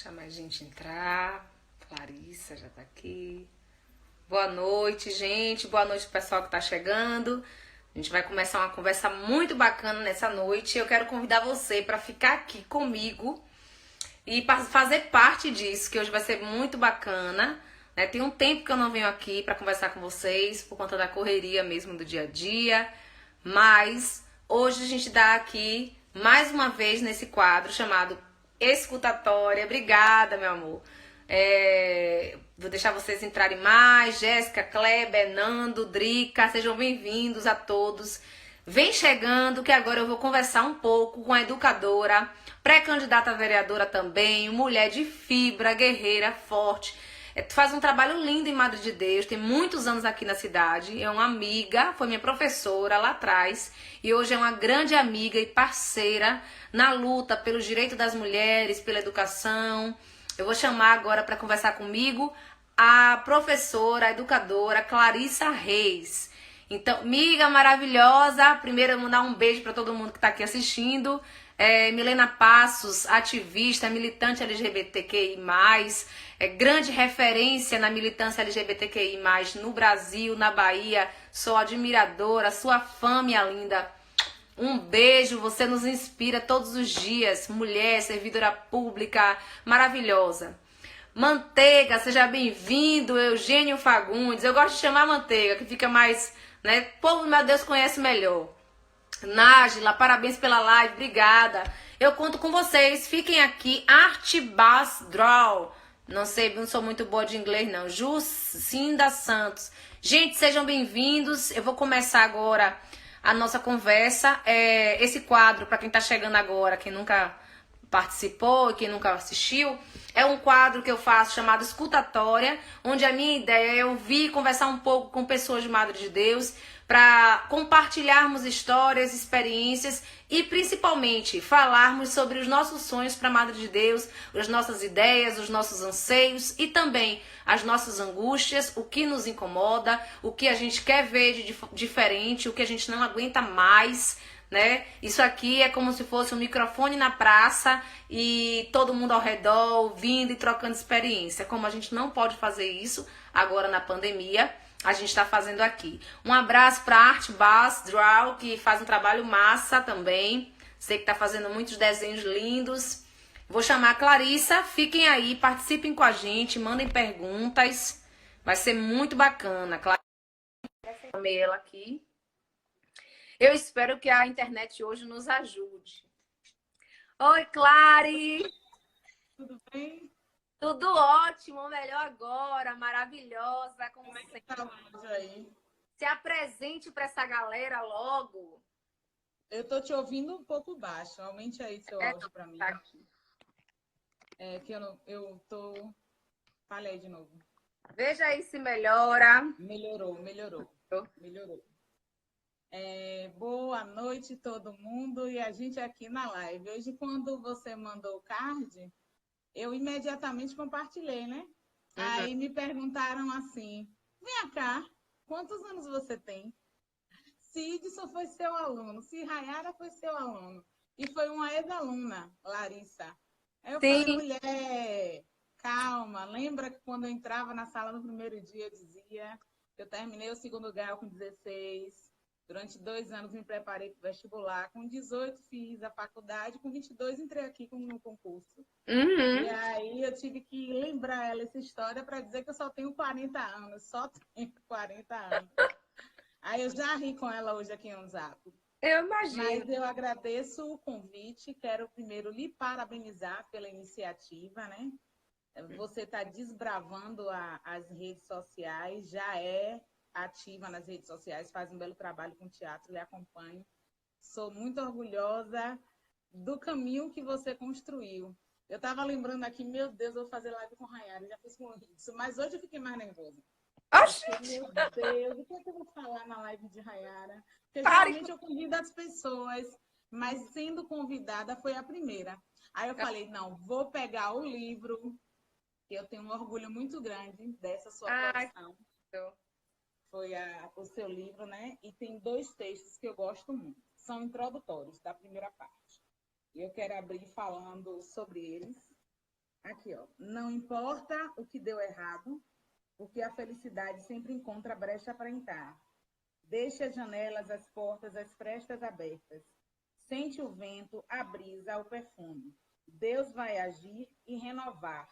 Deixa mais gente entrar. Clarissa já tá aqui. Boa noite, gente. Boa noite, pessoal que tá chegando. A gente vai começar uma conversa muito bacana nessa noite. Eu quero convidar você para ficar aqui comigo e fazer parte disso, que hoje vai ser muito bacana. Né? Tem um tempo que eu não venho aqui para conversar com vocês, por conta da correria mesmo do dia a dia. Mas hoje a gente dá aqui mais uma vez nesse quadro chamado Escutatória. Obrigada, meu amor. Vou deixar vocês entrarem mais. Jéssica, Kleber, Nando, Drica, sejam bem-vindos a todos. Vem chegando que agora eu vou conversar um pouco com a educadora, pré-candidata a vereadora também, mulher de fibra, guerreira, forte. Faz um trabalho lindo em Madre de Deus, tem muitos anos aqui na cidade, é uma amiga, foi minha professora lá atrás e hoje é uma grande amiga e parceira na luta pelo direito das mulheres, pela educação. Eu vou chamar agora para conversar comigo a professora, a educadora Clarissa Reis. Então, amiga maravilhosa, primeiro eu vou mandar um beijo para todo mundo que está aqui assistindo. Milena Passos, ativista, militante LGBTQI+, grande referência na militância LGBTQI+, no Brasil, na Bahia. Sou admiradora, sua fã, minha linda. Um beijo, você nos inspira todos os dias. Mulher, servidora pública, maravilhosa. Manteiga, seja bem-vindo, Eugênio Fagundes. Eu gosto de chamar Manteiga, que fica mais, né? O povo, meu Deus, conhece melhor. Nájila, parabéns pela live, obrigada. Eu conto com vocês, fiquem aqui. Artbas Draw. Não sei, não sou muito boa de inglês, não. Jucinda Santos. Gente, sejam bem-vindos. Eu vou começar agora a nossa conversa. Esse quadro, para quem está chegando agora, quem nunca participou e quem nunca assistiu, é um quadro que eu faço chamado Escutatória, onde a minha ideia é ouvir, conversar um pouco com pessoas de Madre de Deus, para compartilharmos histórias, experiências e principalmente falarmos sobre os nossos sonhos para a Madre de Deus, as nossas ideias, os nossos anseios e também as nossas angústias, o que nos incomoda, o que a gente quer ver de diferente, o que a gente não aguenta mais, né? Isso aqui é como se fosse um microfone na praça e todo mundo ao redor ouvindo e trocando experiência. Como a gente não pode fazer isso agora na pandemia, a gente está fazendo aqui. Um abraço para a Artbas Draw, que faz um trabalho massa também. Sei que está fazendo muitos desenhos lindos. Vou chamar a Clarissa. Fiquem aí, participem com a gente, mandem perguntas. Vai ser muito bacana. Clarissa, chamei ela aqui. Eu espero que a internet hoje nos ajude. Oi, Clary! Tudo bem? Tudo ótimo, melhor agora, maravilhosa, como é que sempre. tá hoje aí? Se apresente para essa galera logo. Eu tô te ouvindo um pouco baixo. Aumente aí seu áudio para mim. Tá aqui. Que eu tô... Falei de novo. Veja aí se melhora. Melhorou. Boa noite, todo mundo. E a gente aqui na live. Hoje, quando você mandou o card, eu imediatamente compartilhei, né? Aí me perguntaram assim, vem cá, quantos anos você tem? Se Idson foi seu aluno, se Rayara foi seu aluno, e foi uma ex-aluna, Larissa. Aí eu falei, Sim. mulher, calma, lembra que quando eu entrava na sala no primeiro dia, eu dizia que eu terminei o segundo grau com 16, durante 2 anos me preparei para o vestibular, com 18 fiz a faculdade, com 22 entrei aqui no concurso. E aí eu tive que lembrar ela essa história para dizer que eu só tenho 40 anos, só tenho 40 anos. Aí eu já ri com ela hoje aqui no Zap. Eu imagino. Mas eu agradeço o convite. Quero primeiro lhe parabenizar pela iniciativa, né? Você está desbravando as redes sociais, já é ativa nas redes sociais, faz um belo trabalho com teatro, lhe acompanho. Sou muito orgulhosa do caminho que você construiu. Eu estava lembrando aqui, meu Deus, eu vou fazer live com Rayara, já fiz com isso, mas hoje eu fiquei mais nervosa. Meu Deus, o que é que eu vou falar na live de Rayara? Porque geralmente eu convido as pessoas, mas sendo convidada foi a primeira. Aí eu falei, não, vou pegar o livro, que eu tenho um orgulho muito grande dessa sua produção. Foi o seu livro, né? E tem 2 textos que eu gosto muito. São introdutórios, da primeira parte. E eu quero abrir falando sobre eles. Aqui, ó. Não importa o que deu errado, porque a felicidade sempre encontra brecha para entrar. Deixe as janelas, as portas, as frestas abertas. Sente o vento, a brisa, o perfume. Deus vai agir e renovar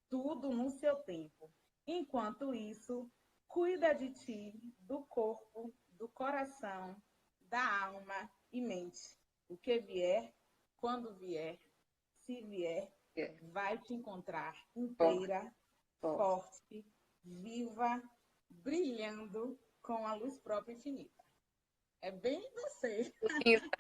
tudo no seu tempo. Enquanto isso, cuida de ti, do corpo, do coração, da alma e mente. O que vier, quando vier, se vier, vai te encontrar Forte, inteira, forte. forte, viva, brilhando com a luz própria infinita. É bem você. Lindo.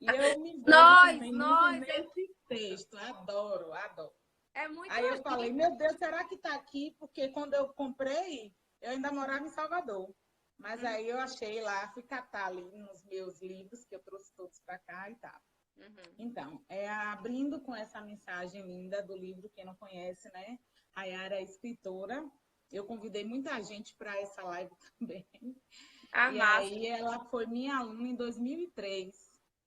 E eu me vejo Nós, também muito nós, nesse texto. Adoro, adoro. é muito Aí eu falei, lindo. meu Deus, será que está aqui? Porque quando eu comprei, eu ainda morava em Salvador. Mas aí eu achei lá, fui catar ali nos meus livros, que eu trouxe todos para cá e tal. Uhum. Então, abrindo com essa mensagem linda do livro, quem não conhece, né? A Yara é escritora. Eu convidei muita gente para essa live também. Ah, E massa, aí ela foi minha aluna em 2003.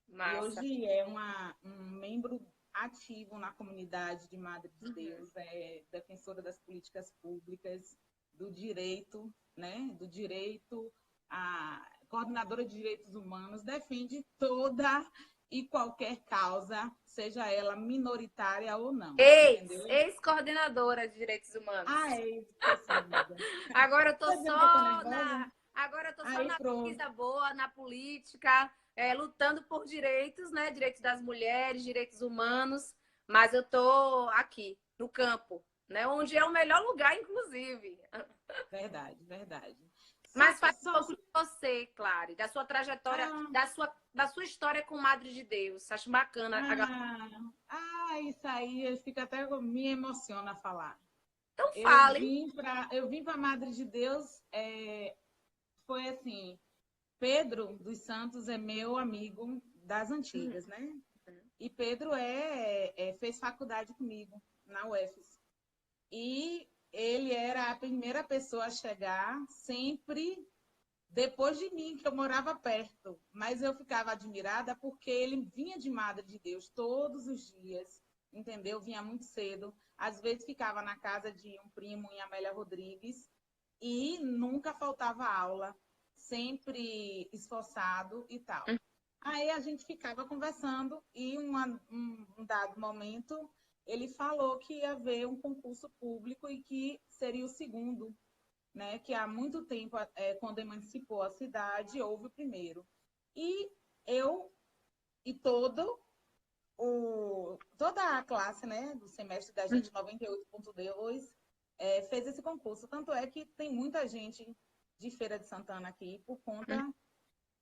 E massa. hoje é um membro ativo na comunidade de Madre de Uhum. Deus, é defensora das políticas públicas, do direito, né? Do direito, a coordenadora de direitos humanos, defende toda e qualquer causa, seja ela minoritária ou não, entendeu? Ex-coordenadora de direitos humanos. Ai, esqueci, amiga. Agora eu tô Tá vendo que eu tô só nervosa? Aí na pronto. coisa boa, na política, lutando por direitos, né? Direitos das mulheres, direitos humanos. Mas eu tô aqui, no campo, né? Onde é o melhor lugar, inclusive. Verdade, verdade. Mas Só, faz um só, pouco de você, Clary, da sua trajetória, ah, da sua história com Madre de Deus. Acho bacana. Ah, isso aí, eu fico até me emociona falar. Então Eu fale. vim para Madre de Deus, foi assim, Pedro dos Santos é meu amigo das Uhum. antigas, né? E Pedro fez faculdade comigo na UFES. E ele era a primeira pessoa a chegar, sempre depois de mim, que eu morava perto, mas eu ficava admirada porque ele vinha de Madre de Deus todos os dias, entendeu? Vinha muito cedo, às vezes ficava na casa de um primo em Amélia Rodrigues e nunca faltava aula, sempre esforçado e tal. Aí a gente ficava conversando e um dado momento ele falou que ia haver um concurso público e que seria o segundo, né, que há muito tempo, quando emancipou a cidade, houve o primeiro. E eu e toda a classe, né, do semestre da gente, 98.2, fez esse concurso. Tanto é que tem muita gente de Feira de Santana aqui por conta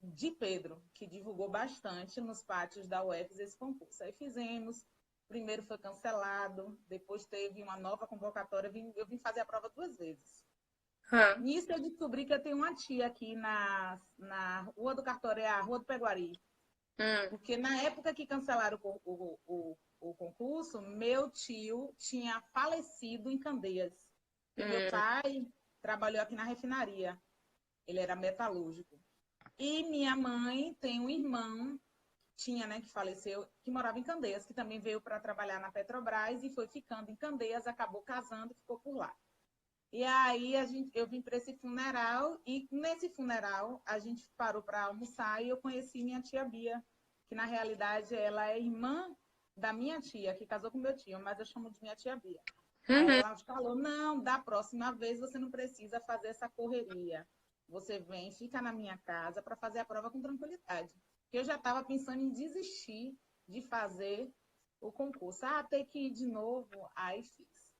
de Pedro, que divulgou bastante nos pátios da UFES esse concurso. Aí fizemos, primeiro foi cancelado, depois teve uma nova convocatória, eu vim fazer a prova 2 vezes. Hum. Nisso eu descobri que eu tenho uma tia aqui na Rua do Cartoré, a Rua do Peguari. Hum. Porque na época que cancelaram o concurso, meu tio tinha falecido em Candeias. Porque meu Hum. pai trabalhou aqui na refinaria. Ele era metalúrgico. E minha mãe tem um irmão, tinha, né, que faleceu, que morava em Candeias, que também veio para trabalhar na Petrobras e foi ficando em Candeias, acabou casando e ficou por lá. E aí eu vim para esse funeral e nesse funeral a gente parou para almoçar e eu conheci minha tia Bia, que na realidade ela é irmã da minha tia, que casou com meu tio, mas eu chamo de minha tia Bia. Aí Uhum. ela falou, não, da próxima vez você não precisa fazer essa correria. Você vem, fica na minha casa para fazer a prova com tranquilidade. Porque eu já estava pensando em desistir de fazer o concurso. Ah, ter que ir de novo. Aí fiz.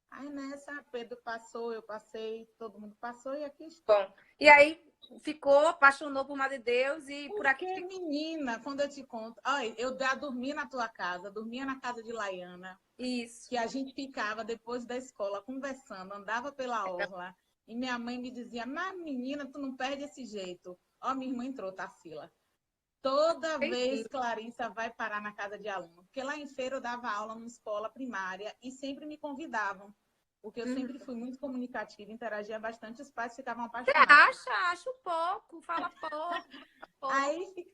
Aí nessa, Pedro passou, eu passei, todo mundo passou e aqui estou. Bom, e aí ficou, apaixonou por Madre de Deus e por aqui Porque, ficou. menina, quando eu te conto, olha, eu já dormia na tua casa, dormia na casa de Laiana, Isso. que a gente ficava depois da escola conversando, andava pela orla, e minha mãe me dizia, mas menina, tu não perde esse jeito. Ó, minha irmã entrou, Tarsila. Toda vez Bem-vindo. Clarissa vai parar na casa de aluno, porque lá em Feira eu dava aula numa escola primária e sempre me convidavam, porque eu Uhum. sempre fui muito comunicativa, interagia bastante, os pais ficavam Você apaixonados. acha? Acho pouco, fala pouco, pouco, Aí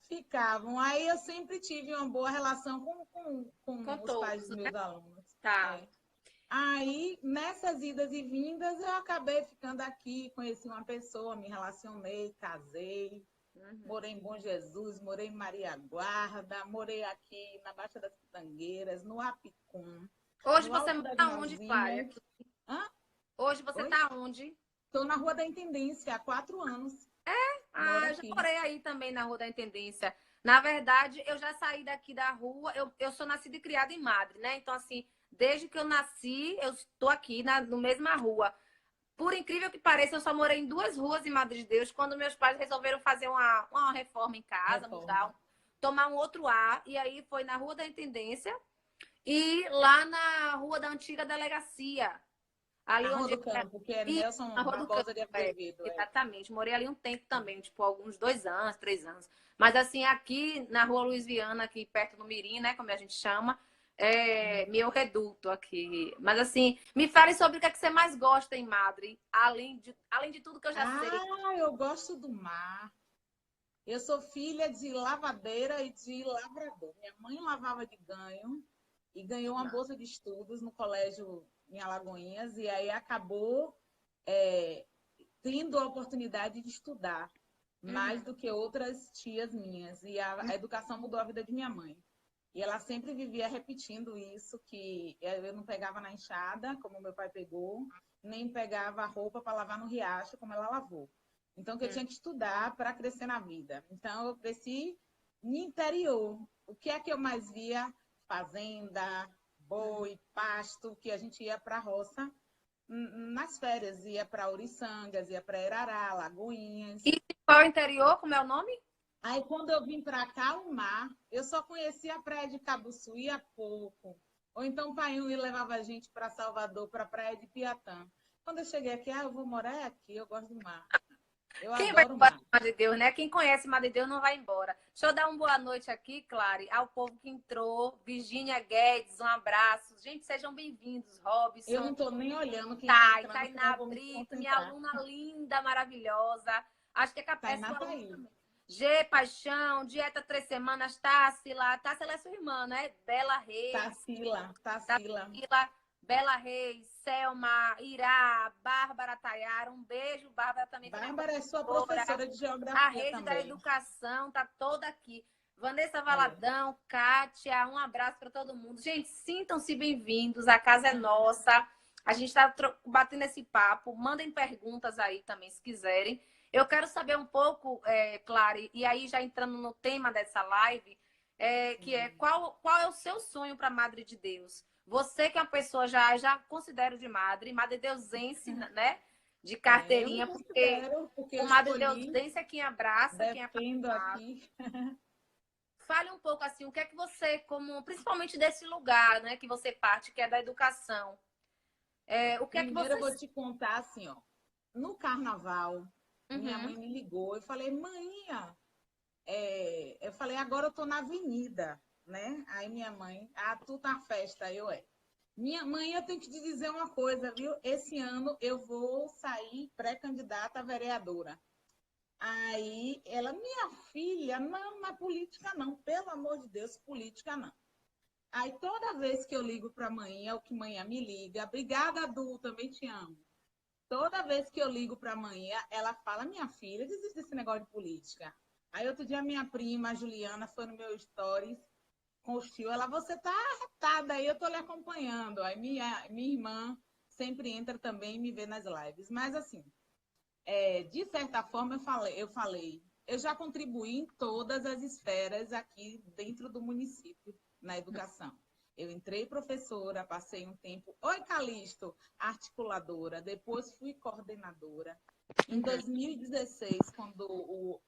ficavam. Aí eu sempre tive uma boa relação com com os pais todos, dos né? meus alunos. Tá. É. Aí, nessas idas e vindas, eu acabei ficando aqui, conheci uma pessoa, me relacionei, casei, Uhum. morei em Bom Jesus, morei em Maria Guarda, morei aqui na Baixa das Pitangueiras, no Apicum, Hoje no você Alto das mora onde, Clara? Nazinhas. Hã? Hoje você Oi? tá onde? Estou na Rua da Intendência há 4 anos. Moro Ah, eu já aqui. morei aí também na Rua da Intendência. Na verdade, eu já saí daqui da rua. Eu sou nascida e criada em Madre, né? Então, assim, desde que eu nasci, eu estou aqui no mesma rua. Por incrível que pareça, eu só morei em 2 ruas em Madre de Deus quando meus pais resolveram fazer uma reforma em casa, Reforma. mudar, tomar um outro ar. E aí foi na Rua da Intendência e lá na Rua da Antiga Delegacia. Na Ali Rua onde do Campo, que é e na Nelson Rua do Campo, Barbosa de Azevedo. É. exatamente. Morei ali um tempo também, tipo, alguns 2 anos, 3 anos. Mas assim, aqui na Rua Luiz Viana, aqui perto do Mirim, né, como a gente chama, é meu reduto aqui. Mas assim, me fale sobre o que é que você mais gosta em Madre, além de tudo que eu já sei. Ah, eu gosto do mar. Eu sou filha de lavadeira e de lavrador. Minha mãe lavava de ganho e ganhou uma bolsa de estudos no colégio em Alagoinhas e aí acabou é, tendo a oportunidade de estudar mais Uhum, do que outras tias minhas. E a educação mudou a vida de minha mãe. E ela sempre vivia repetindo isso, que eu não pegava na enxada, como meu pai pegou, nem pegava a roupa para lavar no riacho, como ela lavou. Então, que eu uhum. tinha que estudar para crescer na vida. Então, eu cresci no interior. O que é que eu mais via? Fazenda, boi, pasto, que a gente ia para a roça nas férias. Ia para Uriçangas, ia para Erará, Lagoinhas. E qual é o interior? Como é o nome? Aí, quando eu vim para cá, o mar, eu só conhecia a praia de Cabuçuí há pouco. Ou então, o pai me levava a gente para Salvador, para a praia de Piatã. Quando eu cheguei aqui, eu vou morar aqui, eu gosto do mar. Eu Quem vai adoro o embora mar. de Madre de Deus, né? Quem conhece Madre de Deus não vai embora. Deixa eu dar uma boa noite aqui, Clary, ao povo que entrou. Virgínia Guedes, um abraço. Gente, sejam bem-vindos. Eu não Robson, estou nem olhando quem está Thay, entrando, senão Tainá eu vou me Brito, minha concentrar. aluna linda, maravilhosa. Acho que é Tainá sua tá aluna aí. também. G, Paixão, Dieta 3 Semanas, Tássila. Tássila é sua irmã, né? Bela Reis. Tarsila, Tarsila. Tarsila, Bela Reis, Selma, Irá, Bárbara Tayara. Um beijo. Bárbara também foi minha Bárbara é sua professora. professora de A geografia rede da também. educação tá toda aqui. Vanessa É. Valadão, Kátia, um abraço para todo mundo. Gente, sintam-se bem-vindos. A casa é nossa. A gente está batendo esse papo. Mandem perguntas aí também, se quiserem. Eu quero saber um pouco, Clary, e aí já entrando no tema dessa live, que é qual é o seu sonho para Madre de Deus? Você que é uma pessoa já considero de Madre Deusense, né? De Eu me carteirinha, porque considero, porque o eu Madre escolhi, Deusense é quem abraça, quem é defendo apaixonado. aqui. Fale um pouco assim, o que é que você, como principalmente desse lugar, né, que você parte, que é da educação, o que é que Primeiro você. eu vou te contar assim, ó. No carnaval, minha Uhum. mãe me ligou. Eu falei, mãinha, eu falei, agora eu tô na avenida, né? Aí minha mãe, tu tá na festa, Minha mãe, eu tenho que te dizer uma coisa, viu? Esse ano eu vou sair pré-candidata a vereadora. Aí ela, minha filha, não, na política não, pelo amor de Deus, política não. Aí toda vez que eu ligo para a mãe, é o que manhã me liga, obrigada, Du, também te amo. Toda vez que eu ligo para a mãe, ela fala, minha filha, desiste desse negócio de política. Aí outro dia minha prima, a Juliana, foi no meu stories com o tio, ela, você tá arretada aí, eu tô lhe acompanhando. Aí minha irmã sempre entra também e me vê nas lives. Mas assim, de certa forma eu já contribuí em todas as esferas aqui dentro do município na educação. Eu entrei professora, passei um tempo, oi Calixto, articuladora, depois fui coordenadora. Em Uhum. 2016, quando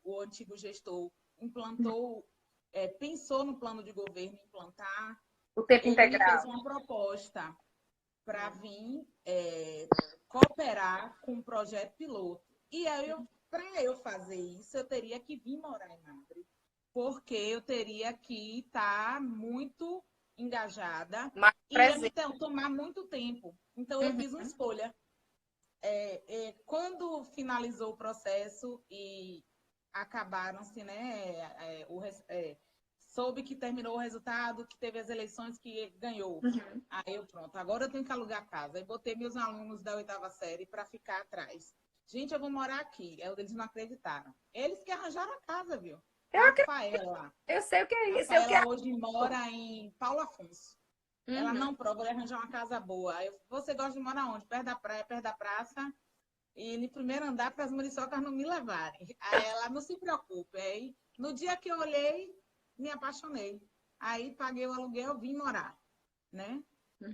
o antigo gestor implantou, pensou no plano de governo implantar, O tempo ele me fez integral. uma proposta para vir cooperar com um projeto piloto. E aí, para eu fazer isso, eu teria que vir morar em Madrid, porque eu teria que estar muito engajada Mais e ia me presente. tomar muito tempo. Então, eu fiz uma Uhum. escolha. Quando finalizou o processo e acabaram-se, né, soube que terminou o resultado, que teve as eleições, que ganhou. Uhum. Aí eu, pronto, agora eu tenho que alugar a casa. Aí botei meus alunos da 8ª série para ficar atrás. Gente, eu vou morar aqui. Aí eles não acreditaram. Eles que arranjaram a casa, viu? Eu, A acredito, Rafaela. eu sei o que é isso, sei o que é. Rafaela hoje mora em Paulo Afonso. Ela Uhum. não prova de arranjar uma casa boa. Aí eu, você gosta de morar onde? Perto da praia, perto da praça. E no primeiro andar para as muriçocas não me levarem. Aí ela, não se preocupe. Aí, no dia que eu olhei, me apaixonei. Aí paguei o aluguel, vim morar, né?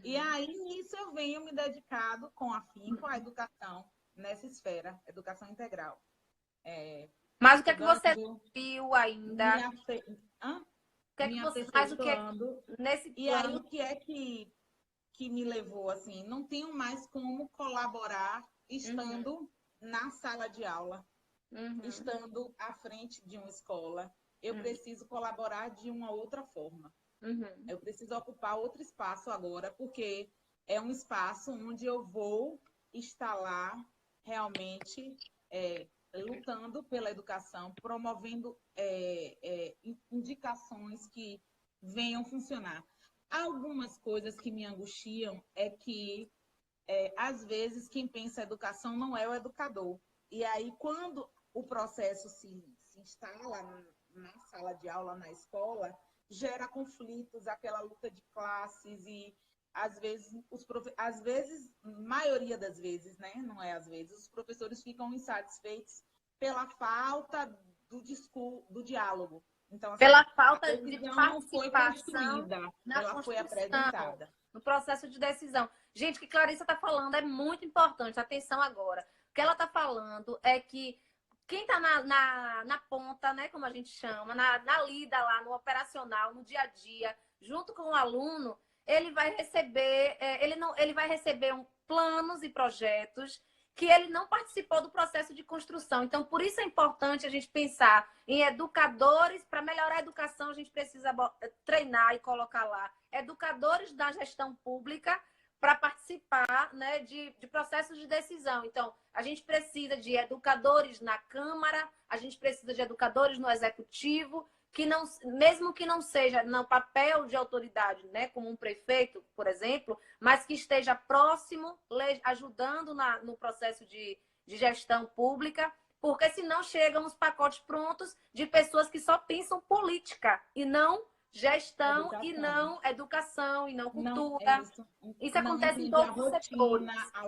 E Uhum. aí, nisso, eu venho me dedicado com afinco à educação nessa esfera, educação integral. Mas o que é que você Estudando, viu ainda? me, afe... Hã? O que é que Me você, mas o que é que aperfeiçoando. nesse E aí, plano? o que é que me levou assim? Não tenho mais como colaborar Uhum. estando na sala de aula, Uhum. estando à frente de uma escola. Eu Uhum. preciso colaborar de uma outra forma. Uhum. Eu preciso ocupar outro espaço agora, porque é um espaço onde eu vou estar lá realmente lutando pela educação, promovendo indicações que venham funcionar. Algumas coisas que me angustiam é que, às vezes, quem pensa educação não é o educador. E aí, quando o processo se instala na sala de aula, na escola, gera conflitos, aquela luta de classes e às vezes às vezes, maioria das vezes, né? Não é às vezes, os professores ficam insatisfeitos pela falta do diálogo. Então, assim, Pela a falta de decisão não foi participação construída, na ela foi construção, apresentada. no processo de decisão. Gente, o que Clarissa está falando é muito importante. Atenção agora. O que ela está falando é que quem está na ponta, né, como a gente chama, na lida lá, no operacional, no dia a dia, junto com o aluno, ele vai receber, ele vai receber planos e projetos que ele não participou do processo de construção. Então, por isso é importante a gente pensar em educadores. Para melhorar a educação, a gente precisa treinar e colocar lá educadores da gestão pública para participar, né, de processos de decisão. Então, a gente precisa de educadores na Câmara, a gente precisa de educadores no Executivo, que não, mesmo que não seja no papel de autoridade, né, como um prefeito, por exemplo, mas que esteja próximo, ajudando no processo de gestão pública, porque senão chegam os pacotes prontos de pessoas que só pensam política e não gestão e Educação. não educação e não Não é cultura. isso. Isso Não acontece em entende a todos os rotina, setores. a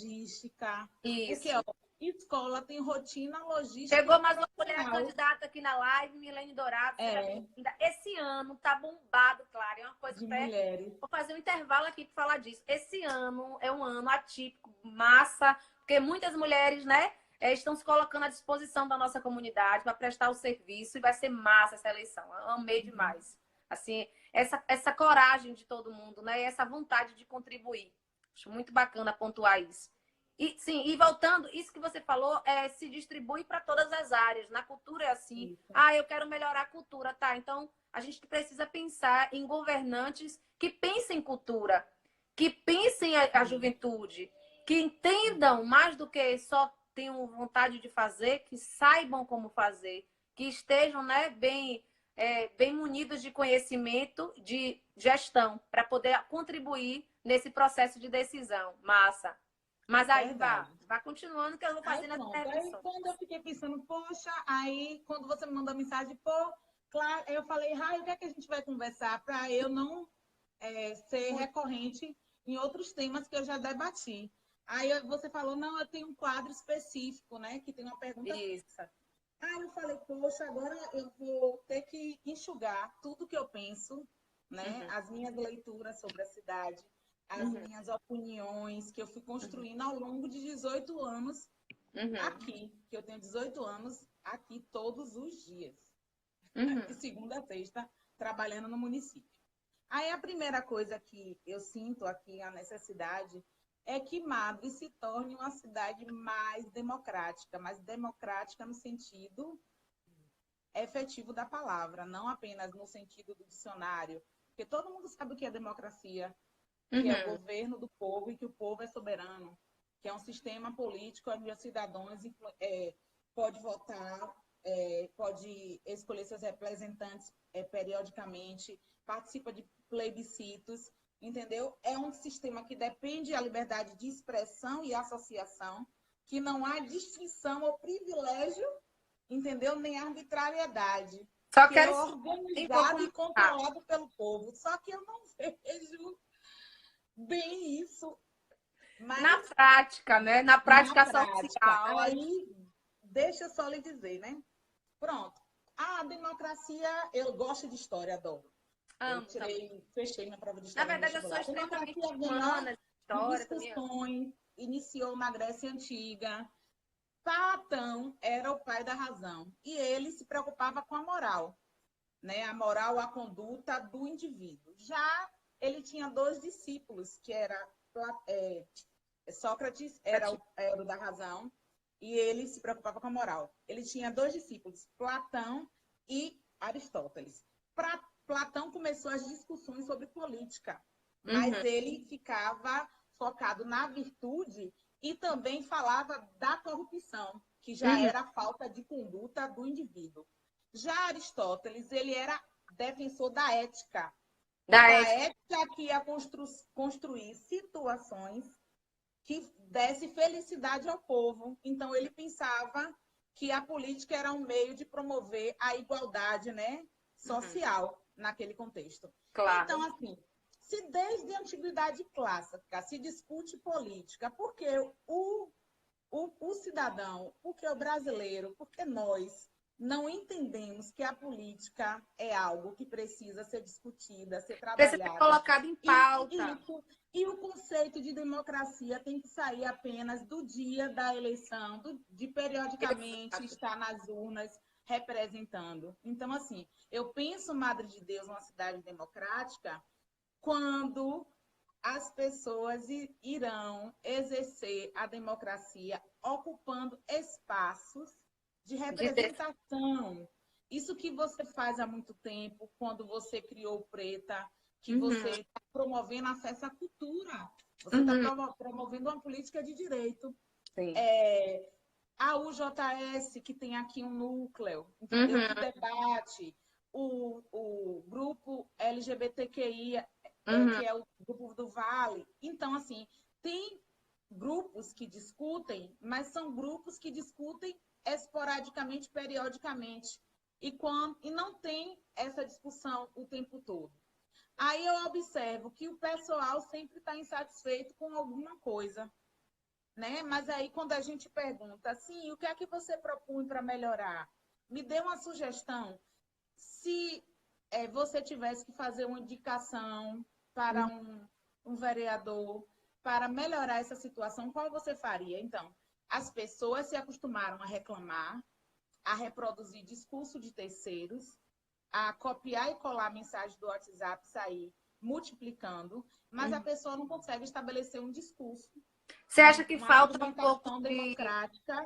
logística. Porque, Isso. ó, escola tem rotina, logística e Chegou mais uma mulher operacional. candidata aqui na live, Milene Dourado, seja É, bem-vinda. Esse ano tá bombado, claro, é uma coisa de até. mulheres. Vou fazer um intervalo aqui para falar disso. Esse ano é um ano atípico, massa, porque muitas mulheres, né, estão se colocando à disposição da nossa comunidade para prestar o serviço e vai ser massa essa eleição. Eu amei Uhum. demais. Assim, essa coragem de todo mundo, né, essa vontade de contribuir. Acho muito bacana pontuar isso. E sim, e voltando, isso que você falou se distribui para todas as áreas. Na cultura é assim. Isso. Ah, eu quero melhorar a cultura, tá? Então a gente precisa pensar em governantes que pensem em cultura, que pensem a Sim, juventude, que sim. entendam mais do que só tenham vontade de fazer, que saibam como fazer, que estejam, né, bem munidos de conhecimento, de gestão, para poder contribuir nesse processo de decisão. Massa. Mas aí Verdade. vá continuando que eu vou Aí fazendo as pronto. Aí intervenções. quando eu fiquei pensando, poxa, aí quando você me mandou mensagem, pô, claro, eu falei, Rai, o que é que a gente vai conversar para eu não ser recorrente em outros temas que eu já debati. Aí você falou, não, eu tenho um quadro específico, né? Que tem uma pergunta Isso. fixa. Aí eu falei, poxa, agora eu vou ter que enxugar tudo que eu penso, né? Uhum, As minhas leituras sobre a cidade, as uhum, minhas opiniões que eu fui uhum, construindo ao longo de 18 anos uhum, aqui, que eu tenho 18 anos aqui todos os dias, uhum. de segunda a sexta, trabalhando no município. Aí a primeira coisa que eu sinto aqui, a necessidade, é que Madrid se torne uma cidade mais democrática no sentido efetivo da palavra, não apenas no sentido do dicionário, porque todo mundo sabe o que é democracia, que é o Uhum. governo do povo e que o povo é soberano, que é um sistema político onde os cidadãos pode votar, pode escolher seus representantes periodicamente, participa de plebiscitos, entendeu? É um sistema que depende da liberdade de expressão e associação, que não há distinção ou privilégio, entendeu? Nem arbitrariedade, Só que é quero um pouco organizado e mais. controlado pelo povo. Só que eu não vejo bem isso, Na mas prática, né? Na na prática prática. social. Aí, deixa eu só lhe dizer, né? Pronto. A democracia, eu gosto de história, adoro. Eu Amo também. fechei minha prova de Na história no verdade, eu sou vestibular. A extremamente democracia vem, ó, humana, de história também. discussões, iniciou na Grécia Antiga. Platão era o pai da razão e ele se preocupava com a moral, né? A moral, a conduta do indivíduo. Já ele tinha dois discípulos, que era Sócrates, era o da razão, e ele se preocupava com a moral. Ele tinha dois discípulos, Platão e Aristóteles. Platão começou as discussões sobre política, mas Uhum, ele ficava focado na virtude e também falava da corrupção, que já uhum. era a falta de conduta do indivíduo. Já Aristóteles, ele era defensor Da da ética. ética que ia construir situações que desse felicidade ao povo. Então, ele pensava que a política era um meio de promover a igualdade, né, Uhum, social naquele contexto. Então, claro. assim, se desde a antiguidade clássica se discute política, porque o cidadão, porque o brasileiro, porque nós não entendemos que a política é algo que precisa ser discutida, ser Precisa ser trabalhada. colocado em E, pauta. isso, e o conceito de democracia tem que sair apenas do dia da eleição, de periodicamente Exato. estar nas urnas representando. Então, assim, eu penso Madre de Deus uma cidade democrática quando as pessoas irão exercer a democracia ocupando espaços de De representação. Isso que você faz há muito tempo, quando você criou o Preta, que Uhum, você está promovendo acesso à cultura. Você está uhum. promovendo uma política de direito. Sim. A UJS, que tem aqui um núcleo, entendeu? Uhum, Que debate. O grupo LGBTQI, uhum. que é o grupo do Vale. Então, assim, tem grupos que discutem, mas são grupos que discutem esporadicamente, periodicamente, e não tem essa discussão o tempo todo. Aí eu observo que o pessoal sempre está insatisfeito com alguma coisa, né? Mas aí quando a gente pergunta assim, o que é que você propõe para melhorar? Me dê uma sugestão. Se você tivesse que fazer uma indicação para um vereador para melhorar essa situação, qual você faria? Então, as pessoas se acostumaram a reclamar, a reproduzir discurso de terceiros, a copiar e colar mensagem do WhatsApp, sair multiplicando, mas a Uhum. pessoa não consegue estabelecer um discurso, Você acha que uma falta um pouco argumentação de. democrática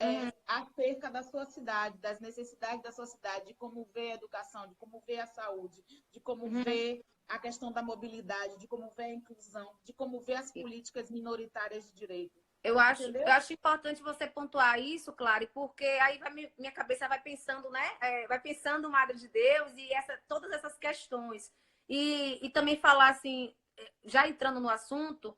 Uhum, acerca da sua cidade, das necessidades da sua cidade, de como vê a educação, de como vê a saúde, de como uhum. vê a questão da mobilidade, de como vê a inclusão, de como vê as políticas minoritárias de direito. Eu Entendeu? acho importante você pontuar isso, Clary, porque aí minha cabeça vai pensando, né? Vai pensando Madre de Deus e todas essas questões. E também falar assim, já entrando no assunto,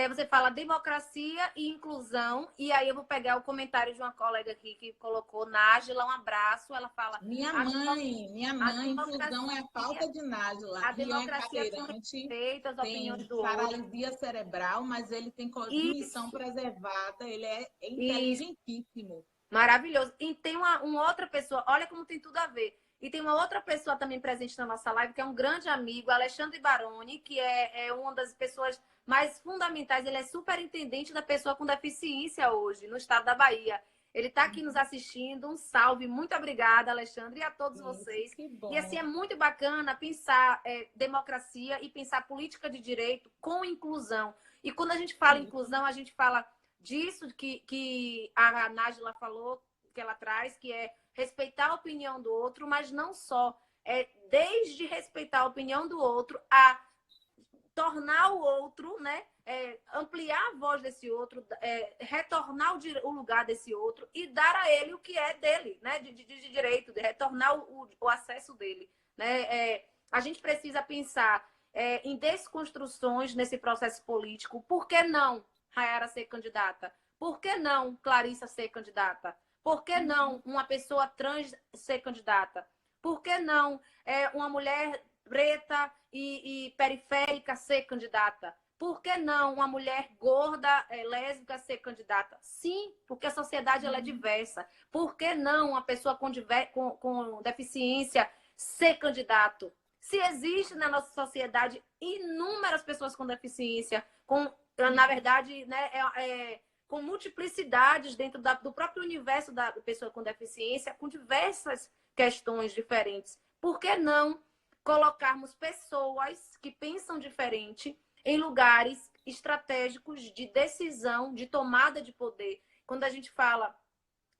você fala democracia e inclusão, e aí eu vou pegar o comentário de uma colega aqui que colocou, Nájila, um abraço. Ela fala: a, Minha a mãe, inclusão é a democracia, falta de Nájila. a Rian é democracia com cadeirante, respeito às opiniões tem do outro. paralisia cerebral, mas ele tem cognição Isso. preservada, ele é Isso. inteligentíssimo. Maravilhoso. E tem uma outra pessoa, olha como tem tudo a ver. E tem uma outra pessoa também presente na nossa live, que é um grande amigo, Alexandre Baroni, que é uma das pessoas mais fundamentais. Ele é superintendente da pessoa com deficiência hoje, no estado da Bahia. Ele está aqui nos assistindo. Um salve. Muito obrigada, Alexandre, e a todos Isso, vocês. que E assim, é bom. muito bacana pensar democracia e pensar política de direito com inclusão. E quando a gente fala Isso. inclusão, a gente fala disso que a Nájila falou, que ela traz, que é respeitar a opinião do outro, mas não só. Desde respeitar a opinião do outro a tornar o outro, né? Ampliar a voz desse outro, retornar o lugar desse outro e dar a ele o que é dele, né? De direito, de retornar o acesso dele, né? A gente precisa pensar em desconstruções nesse processo político. Por que não Rayara ser candidata? Por que não Clarissa ser candidata? Por que não uma pessoa trans ser candidata? Por que não uma mulher preta e periférica ser candidata? Por que não uma mulher gorda, lésbica ser candidata? Sim, porque a sociedade ela é diversa. Por que não uma pessoa com deficiência ser candidato? Se existe na nossa sociedade inúmeras pessoas com deficiência, na verdade, né, com multiplicidades dentro do próprio universo da pessoa com deficiência, com diversas questões diferentes. Por que não colocarmos pessoas que pensam diferente em lugares estratégicos de decisão, de tomada de poder? Quando a gente fala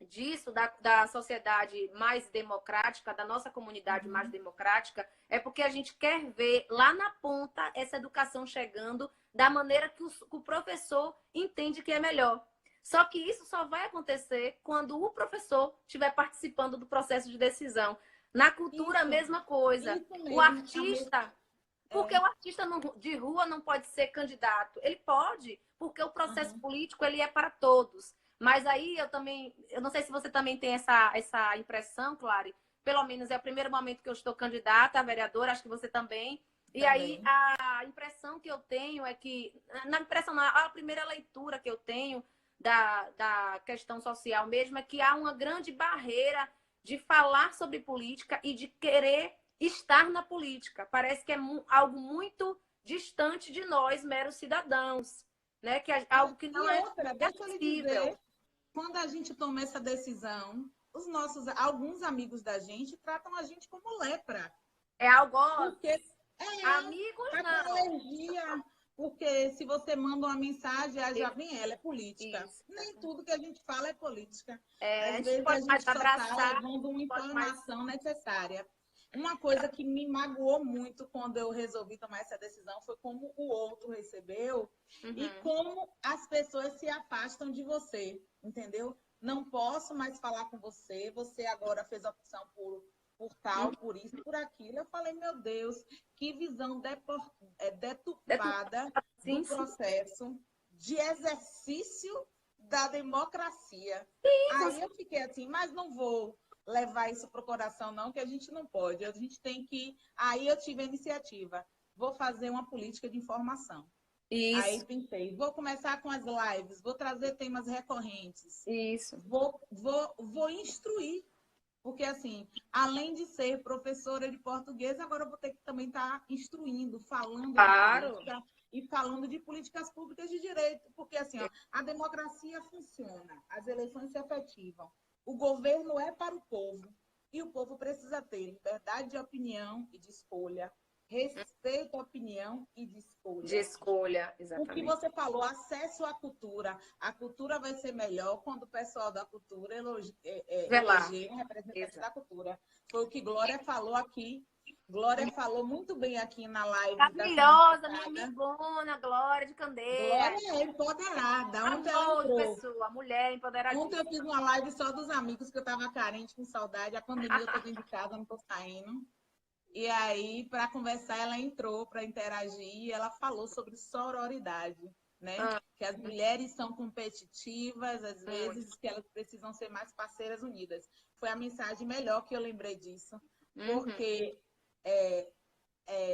disso, da sociedade mais democrática, da nossa comunidade mais democrática, é porque a gente quer ver lá na ponta essa educação chegando da maneira que o professor entende que é melhor. Só que isso só vai acontecer quando o professor estiver participando do processo de decisão. Na cultura, a mesma coisa. Isso O mesmo, artista, porque o artista de rua não pode ser candidato. Ele pode, porque o processo político ele é para todos. Mas aí eu não sei se você também tem essa impressão, Clary, pelo menos é o primeiro momento que eu estou candidata a vereadora, acho que você também. E aí a impressão que eu tenho é que, a primeira leitura que eu tenho da questão social mesmo é que há uma grande barreira de falar sobre política e de querer estar na política. Parece que é algo muito distante de nós, meros cidadãos, né? Que é algo que não é deixa eu lhe possível. dizer, quando a gente toma essa decisão, alguns amigos da gente tratam a gente como lepra. É algo, porque amigos tá não. com alergia, porque se você manda uma mensagem, já vem ela, é política. Isso. Nem tudo que a gente fala é política. A Às gente vezes a pode mais gente só está abraçar, levando uma informação necessária. Uma coisa que me magoou muito quando eu resolvi tomar essa decisão foi como o outro recebeu e como as pessoas se afastam de você, entendeu? Não posso mais falar com você, você agora fez a opção por tal, por isso, por aquilo. Eu falei, meu Deus, que visão deturpada do processo de exercício da democracia. Aí eu fiquei assim, mas não vou levar isso para o coração, não, que a gente não pode. A gente tem que. Aí eu tive a iniciativa. Vou fazer uma política de informação. Isso. Aí pensei, vou começar com as lives, vou trazer temas recorrentes. Isso. Vou instruir. Porque, assim, além de ser professora de português, agora eu vou ter que também estar instruindo, falando de política e falando de políticas públicas de direito. Porque, assim, a democracia funciona, as eleições se efetivam. O governo é para o povo e o povo precisa ter liberdade de opinião e de escolha, respeito à opinião e de escolha. De escolha, exatamente. O que você falou, acesso à cultura. A cultura vai ser melhor quando o pessoal da cultura eleger um representante da cultura. Foi o que Glória falou aqui. Glória falou muito bem aqui na live. Maravilhosa, minha amigona, Glória de Candeia. Glória é empoderada. Ontem ela entrou. Pessoa, mulher empoderadíssima. Ontem eu fiz uma live só dos amigos, que eu estava carente, com saudade. A pandemia eu estou dentro de casa, não estou saindo. E aí, para conversar, ela entrou para interagir e ela falou sobre sororidade, né? Que as mulheres são competitivas, às vezes, que elas precisam ser mais parceiras unidas. Foi a mensagem melhor que eu lembrei disso, porque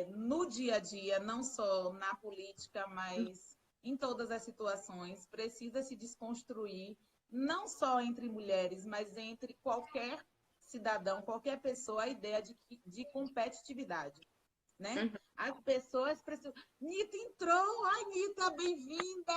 no dia a dia, não só na política, mas em todas as situações, precisa se desconstruir, não só entre mulheres, mas entre qualquer cidadão, qualquer pessoa, a ideia de competitividade, né? As pessoas precisam... Nita entrou! Ai, Nita, bem-vinda!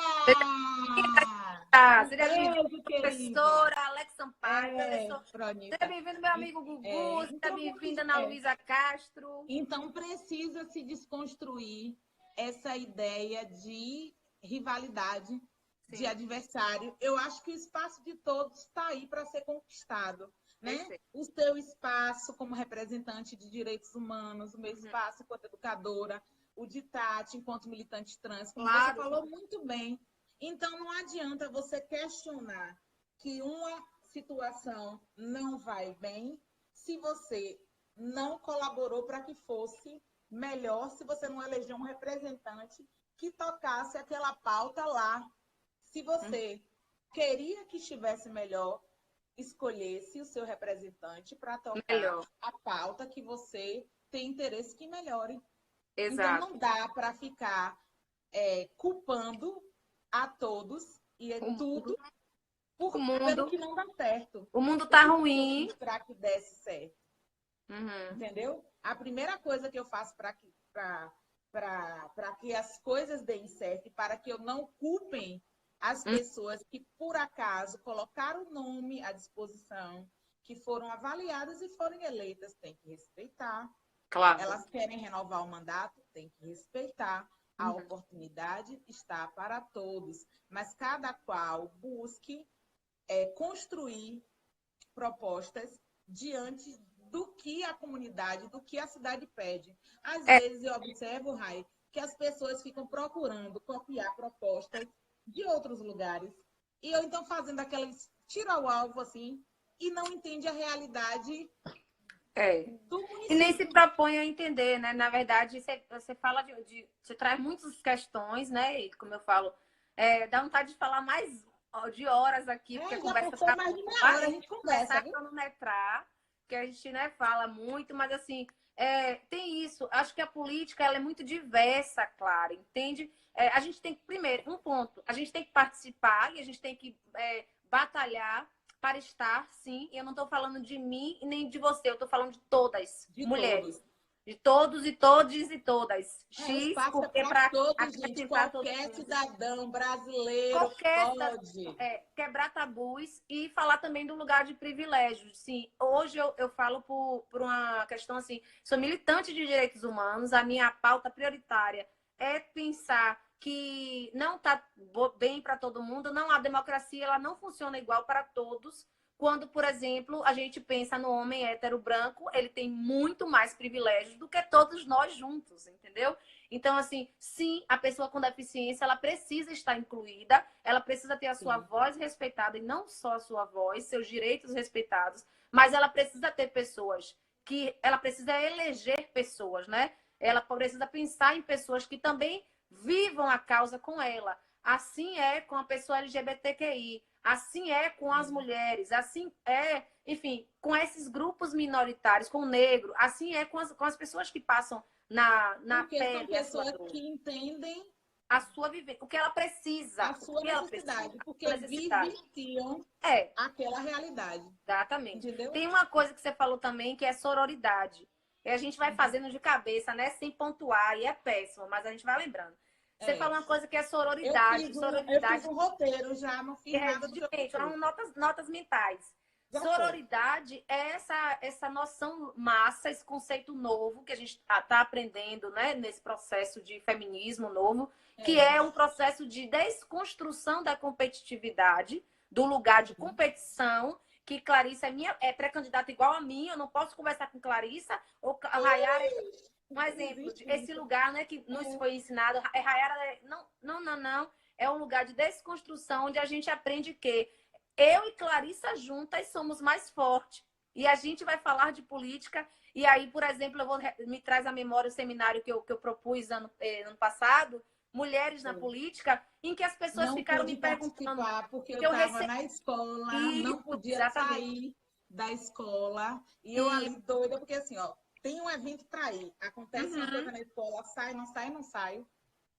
Seja bem-vinda, professora Alex Sampaio. Seja bem-vindo, meu amigo Gugu. Seja bem-vinda, Ana Luísa Castro. Então, precisa se desconstruir essa ideia de rivalidade, de adversário. Eu acho que o espaço de todos está aí para ser conquistado. Né? O seu espaço como representante de direitos humanos, o meu espaço enquanto educadora, o de Tati, enquanto militante trans, como Claro. você falou muito bem. Então, não adianta você questionar que uma situação não vai bem se você não colaborou para que fosse melhor, se você não elegeu um representante que tocasse aquela pauta lá. Se você queria que estivesse melhor, escolhesse o seu representante para tocar Melhor. a pauta que você tem interesse que melhore. Então, Exato. não dá para ficar culpando a todos e O tudo O pelo mundo, que não dá certo. o mundo tá O que eu ruim. fiz para que desse certo, Uhum. entendeu? A primeira coisa que eu faço para que as coisas deem certo e para que eu não culpem as pessoas que, por acaso, colocaram o nome à disposição, que foram avaliadas e foram eleitas, tem que respeitar. Claro. Elas querem renovar o mandato, tem que respeitar. A oportunidade está para todos, mas cada qual busque construir propostas diante do que a comunidade, do que a cidade pede. Às vezes eu observo, Rai, que as pessoas ficam procurando copiar propostas de outros lugares e eu então fazendo aqueles tiro ao alvo assim e não entende a realidade do E nem município. se propõe a entender, né? Na verdade, você fala você traz muitas questões, né? E como eu falo, dá vontade de falar mais de horas aqui, porque a Já conversa passou tá mais de meia hora, a gente conversa, começar viu? a cronometrar, que a gente, né, fala muito, mas assim, tem isso. Acho que a política ela é muito diversa, Clara, entende? A gente tem que, primeiro, um ponto, a gente tem que participar e a gente tem que batalhar para estar, sim. E eu não estou falando de mim e nem de você, eu estou falando de todas, De mulheres. todos. De todos e todes e todas. O X, espaço é porque para para todos, gente. acrescentar todo Qualquer mundo. cidadão brasileiro Qualquer pode. quebrar tabus e falar também do lugar de privilégio. Sim, hoje eu falo por uma questão assim, sou militante de direitos humanos, a minha pauta prioritária é pensar que não está bem para todo mundo, não, a democracia ela não funciona igual para todos. Quando, por exemplo, a gente pensa no homem hétero branco, ele tem muito mais privilégios do que todos nós juntos, entendeu? Então, assim, sim, a pessoa com deficiência, ela precisa estar incluída, ela precisa ter a sua voz respeitada, e não só a sua voz, seus direitos respeitados, mas ela precisa ter pessoas ela precisa eleger pessoas, né? Ela precisa pensar em pessoas que também vivam a causa com ela. Assim é com a pessoa LGBTQI, assim é com as mulheres, assim é, enfim, com esses grupos minoritários, com o negro, assim é com as pessoas que passam na Porque pele são pessoas que entendem a sua vivência, o que ela precisa, a sua necessidade, porque vivenciam aquela realidade. Exatamente. Entendeu? Tem uma coisa que você falou também, que é sororidade. E a gente vai fazendo de cabeça, né? Sem pontuar, e é péssimo, mas a gente vai lembrando. Você falou uma coisa que é sororidade. Eu fiz um roteiro já, não fiz nada do que eu Gente, fiz. notas mentais. Já Sororidade é essa noção massa, esse conceito novo que a gente está aprendendo, né, nesse processo de feminismo novo, que é um processo de desconstrução da competitividade, do lugar de competição, que Clarissa é pré-candidata igual a mim, eu não posso conversar com Clarissa, ou a Rayara um exemplo, esse lugar, né, que nos foi ensinado, Rayara, não, é um lugar de desconstrução, onde a gente aprende que eu e Clarissa juntas somos mais fortes. E a gente vai falar de política. E aí, por exemplo, me traz à memória o seminário que eu propus ano passado, Mulheres na Política, em que as pessoas ficaram me perguntando. Porque eu estava na escola, não podia sair da escola. E eu ali doida, porque assim, ó, tem um evento para ir. Acontece uma coisa na escola, sai, não sai, não saio.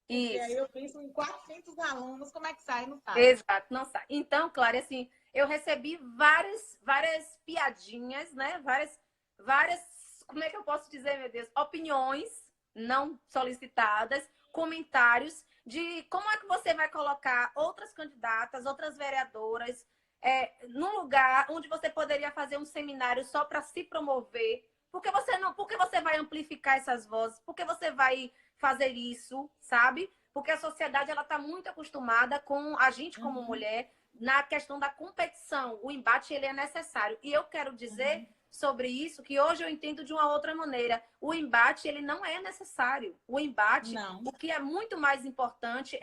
Porque aí eu penso em 400 alunos, como é que sai? Não sai. Exato, não sai. Então, claro, assim, eu recebi várias piadinhas, né? Várias, como é que eu posso dizer, meu Deus? Opiniões não solicitadas, comentários de como é que você vai colocar outras candidatas, outras vereadoras, num lugar onde você poderia fazer um seminário só para se promover. Por que você vai amplificar essas vozes? Por que você vai fazer isso, sabe? Porque a sociedade ela está muito acostumada com a gente como mulher na questão da competição. O embate ele é necessário. E eu quero dizer sobre isso que hoje eu entendo de uma outra maneira. O embate, ele não é necessário. O embate, Não. o que é muito mais importante,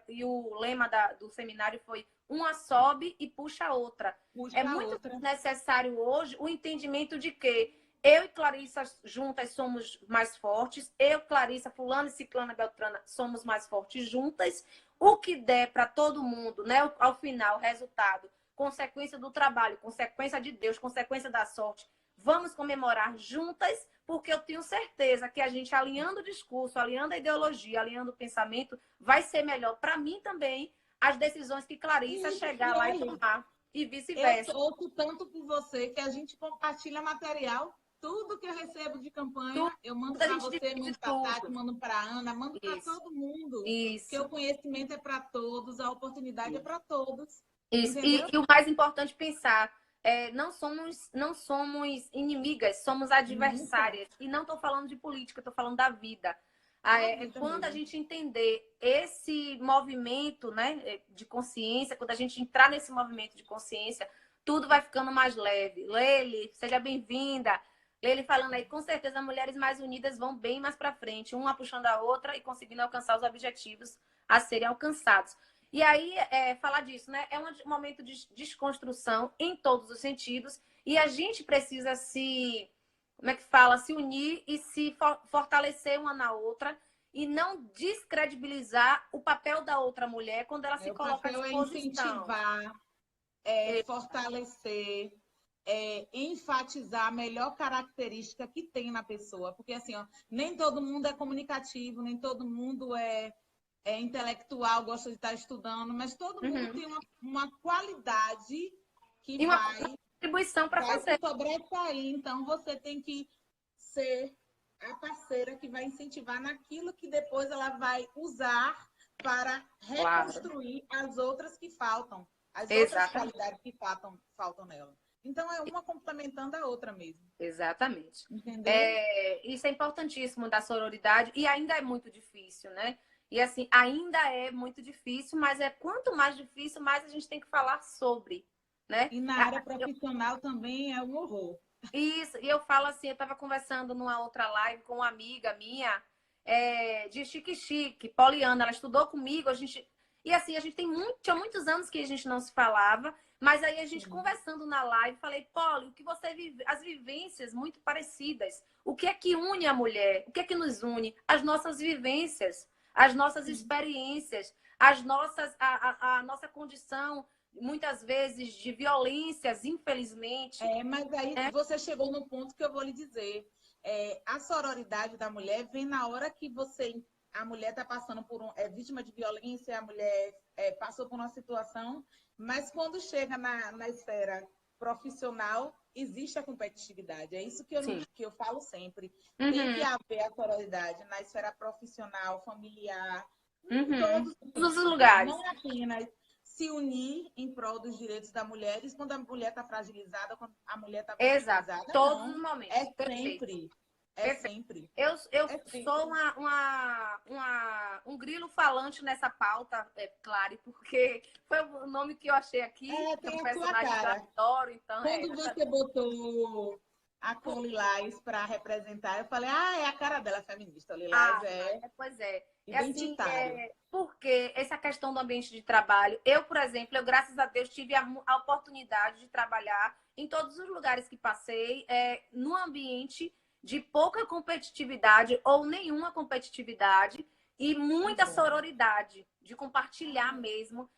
e o lema do seminário foi uma sobe e puxa a outra. Puxa É a muito outra. necessário hoje o entendimento de que eu e Clarissa juntas somos mais fortes, eu, Clarissa, fulano e ciclana, beltrana, somos mais fortes juntas. O que der para todo mundo, né? Ao final, resultado, consequência do trabalho, consequência de Deus, consequência da sorte, vamos comemorar juntas, porque eu tenho certeza que a gente alinhando o discurso, alinhando a ideologia, alinhando o pensamento, vai ser melhor para mim também as decisões que Clarissa chegar lá e tomar. E Eu vice-versa. torço tanto por você que a gente compartilha material. Tudo que eu recebo de campanha, eu mando A para gente você, divide mando para a Tati, tudo. mando para a Ana, mando para Isso, todo mundo. Porque isso, o conhecimento é para todos, a oportunidade é para todos. isso. Entendeu? E o mais importante pensar, não somos inimigas, somos Nunca. adversárias. E não estou falando de política, estou falando da vida. A vida Quando a mesmo. gente entender esse movimento, né, de consciência, quando a gente entrar nesse movimento de consciência, tudo vai ficando mais leve. Leile, seja bem-vinda. Leile falando aí, com certeza, mulheres mais unidas vão bem mais para frente, uma puxando a outra e conseguindo alcançar os objetivos a serem alcançados. E aí, falar disso, né? É um momento de desconstrução em todos os sentidos e a gente precisa como é que fala? Se unir e se fortalecer uma na outra e não descredibilizar o papel da outra mulher quando ela se O coloca à papel é disposição. incentivar, fortalecer, enfatizar a melhor característica que tem na pessoa. Porque assim, ó, nem todo mundo é comunicativo, nem todo mundo é intelectual, gosta de estar estudando, mas todo mundo tem uma qualidade que E uma vai contribuição para se fazer. sobressair. Então, você tem que ser a parceira que vai incentivar naquilo que depois ela vai usar para Claro. reconstruir as outras que faltam, as outras Exatamente. qualidades que faltam nela. Então, é uma complementando a outra mesmo. Exatamente. Entendeu? Isso é importantíssimo da sororidade e ainda é muito difícil, né? E assim, ainda é muito difícil, mas quanto mais difícil, mais a gente tem que falar sobre, né? E na área profissional também é um horror. Isso, e eu falo assim, eu estava conversando numa outra live com uma amiga minha de Chique-Chique, Poliana, ela estudou comigo, e assim, a gente tinha muitos anos que a gente não se falava, mas aí a gente conversando na live, falei, Poli, o que você vive, as vivências muito parecidas, o que é que une a mulher? O que é que nos une? As nossas vivências, as nossas experiências, a nossa condição muitas vezes de violências, infelizmente. Mas aí você chegou no ponto que eu vou lhe dizer. A sororidade da mulher vem na hora que a mulher está passando é vítima de violência, a mulher passou por uma situação, mas quando chega na esfera profissional, existe a competitividade. É isso que eu falo sempre. Tem que haver a sororidade na esfera profissional, familiar, em todos os lugares. Não apenas se unir em prol dos direitos das mulheres quando a mulher está fragilizada, quando a mulher está fragilizada. Exato, todos os momentos. Sempre. Sempre. Eu sou um grilo falante nessa pauta, claro, porque foi o nome que eu achei aqui. Tem um a sua personagem cara. que eu adoro, então. Quando você botou a cor lilás para representar, eu falei, é a cara dela feminista. O lilás Pois é. identitário. Porque essa questão do ambiente de trabalho, por exemplo, graças a Deus, tive a oportunidade de trabalhar em todos os lugares que passei, num ambiente de pouca competitividade ou nenhuma competitividade e muita sororidade, de compartilhar mesmo,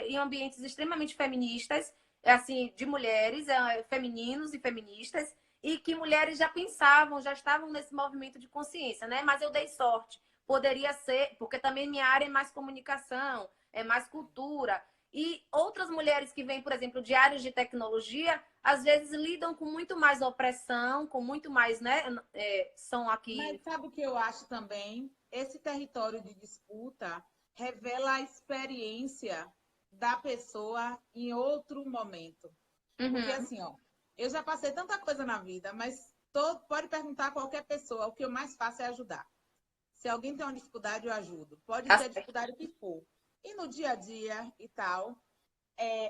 em ambientes extremamente feministas, assim, de mulheres, femininos e feministas, e que mulheres já pensavam, já estavam nesse movimento de consciência, né? Mas eu dei sorte. Poderia ser, porque também minha área é mais comunicação, é mais cultura. E outras mulheres que vêm, por exemplo, de áreas de tecnologia, às vezes lidam com muito mais opressão, com muito mais, né? São aqui. Mas sabe o que eu acho também? Esse território de disputa revela a experiência da pessoa em outro momento. Porque assim, ó, eu já passei tanta coisa na vida, mas pode perguntar a qualquer pessoa, o que eu mais faço é ajudar. Se alguém tem uma dificuldade, eu ajudo. Pode ser a dificuldade que for. E no dia a dia e tal,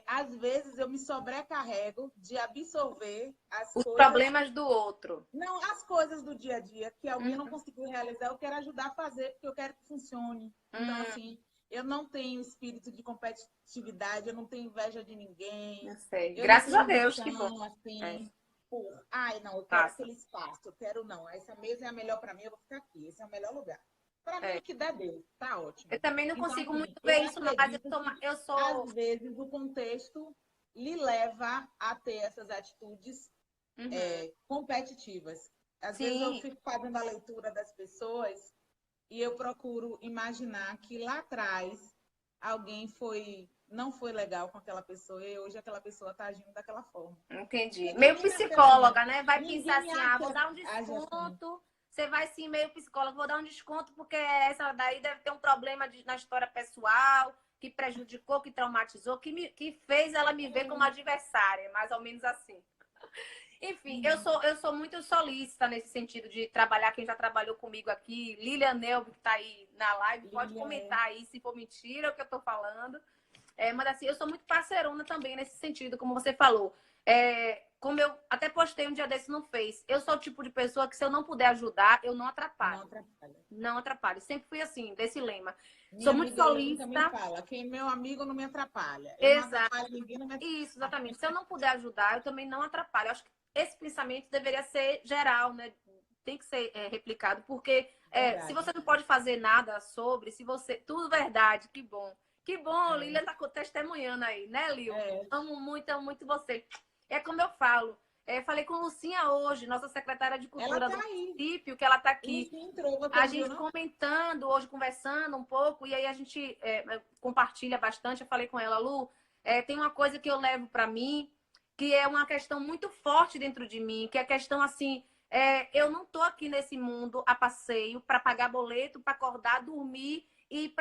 às vezes eu me sobrecarrego de absorver as Os coisas, problemas do outro. não as coisas do dia a dia que alguém não Uhum. conseguiu realizar, eu quero ajudar a fazer, porque eu quero que funcione. Então, assim, eu não tenho espírito de competitividade, eu não tenho inveja de ninguém, Não sei. eu não Graças tenho a Deus, que bom. ambição, É, assim, por, ai, não, eu quero passa. aquele espaço, eu quero não, essa mesa é a melhor para mim, eu vou ficar aqui, esse é o melhor lugar. Para mim, É. o que der, deu, tá Eu ótimo. também não Então, consigo assim, muito eu ver isso, não, mas acredito que, eu às sou. vezes, o contexto lhe leva a ter essas atitudes Uhum. competitivas. Às vezes eu Sim, fico fazendo a leitura das pessoas e eu procuro imaginar que lá atrás alguém não foi legal com aquela pessoa e hoje aquela pessoa está agindo daquela forma. entendi. Porque Meio ninguém nasce assim. psicóloga, né? Vai pensar Ninguém assim, ah, vou dar um age assim. desconto. Você vai sim, meio psicóloga, vou dar um desconto porque essa daí deve ter um problema na história pessoal, que prejudicou, que traumatizou, que fez ela me ver como adversária, mais ou menos assim. Enfim, eu sou muito solícita nesse sentido de trabalhar. Quem já trabalhou comigo aqui, Lilian Nelby, que está aí na live, pode Lilian é. comentar aí se for mentira o que eu estou falando. Mas assim, eu sou muito parceirona também nesse sentido, como você falou. Como eu até postei um dia desse no Face, eu sou o tipo de pessoa que se eu não puder ajudar, eu não Não atrapalho. atrapalha. Não atrapalho. Sempre fui assim, desse lema. Minha Sou muito amiga Elaine também solícita. fala, quem meu amigo não me atrapalha. Eu não Exato. atrapalho ninguém, não me Isso, atrapalha. exatamente. Se eu não puder ajudar, eu também não atrapalho. Eu acho que esse pensamento deveria ser geral, né? Tem que ser replicado, porque se Verdade. você não pode fazer nada sobre, se você. Tudo verdade, que bom. Que bom, É, Lilian tá testemunhando aí, né, Lil? é. Amo muito você. É como eu falo. Falei com Lucinha hoje, nossa secretária de Ela Cultura tá do aí. município, que ela tá aqui. Lucinha entrou, A você viu, gente não? comentando hoje, conversando um pouco, e aí a gente compartilha bastante. Eu falei com ela, Lu, tem uma coisa que eu levo para mim, que é uma questão muito forte dentro de mim, que é a questão assim, eu não tô aqui nesse mundo a passeio para pagar boleto, para acordar, dormir e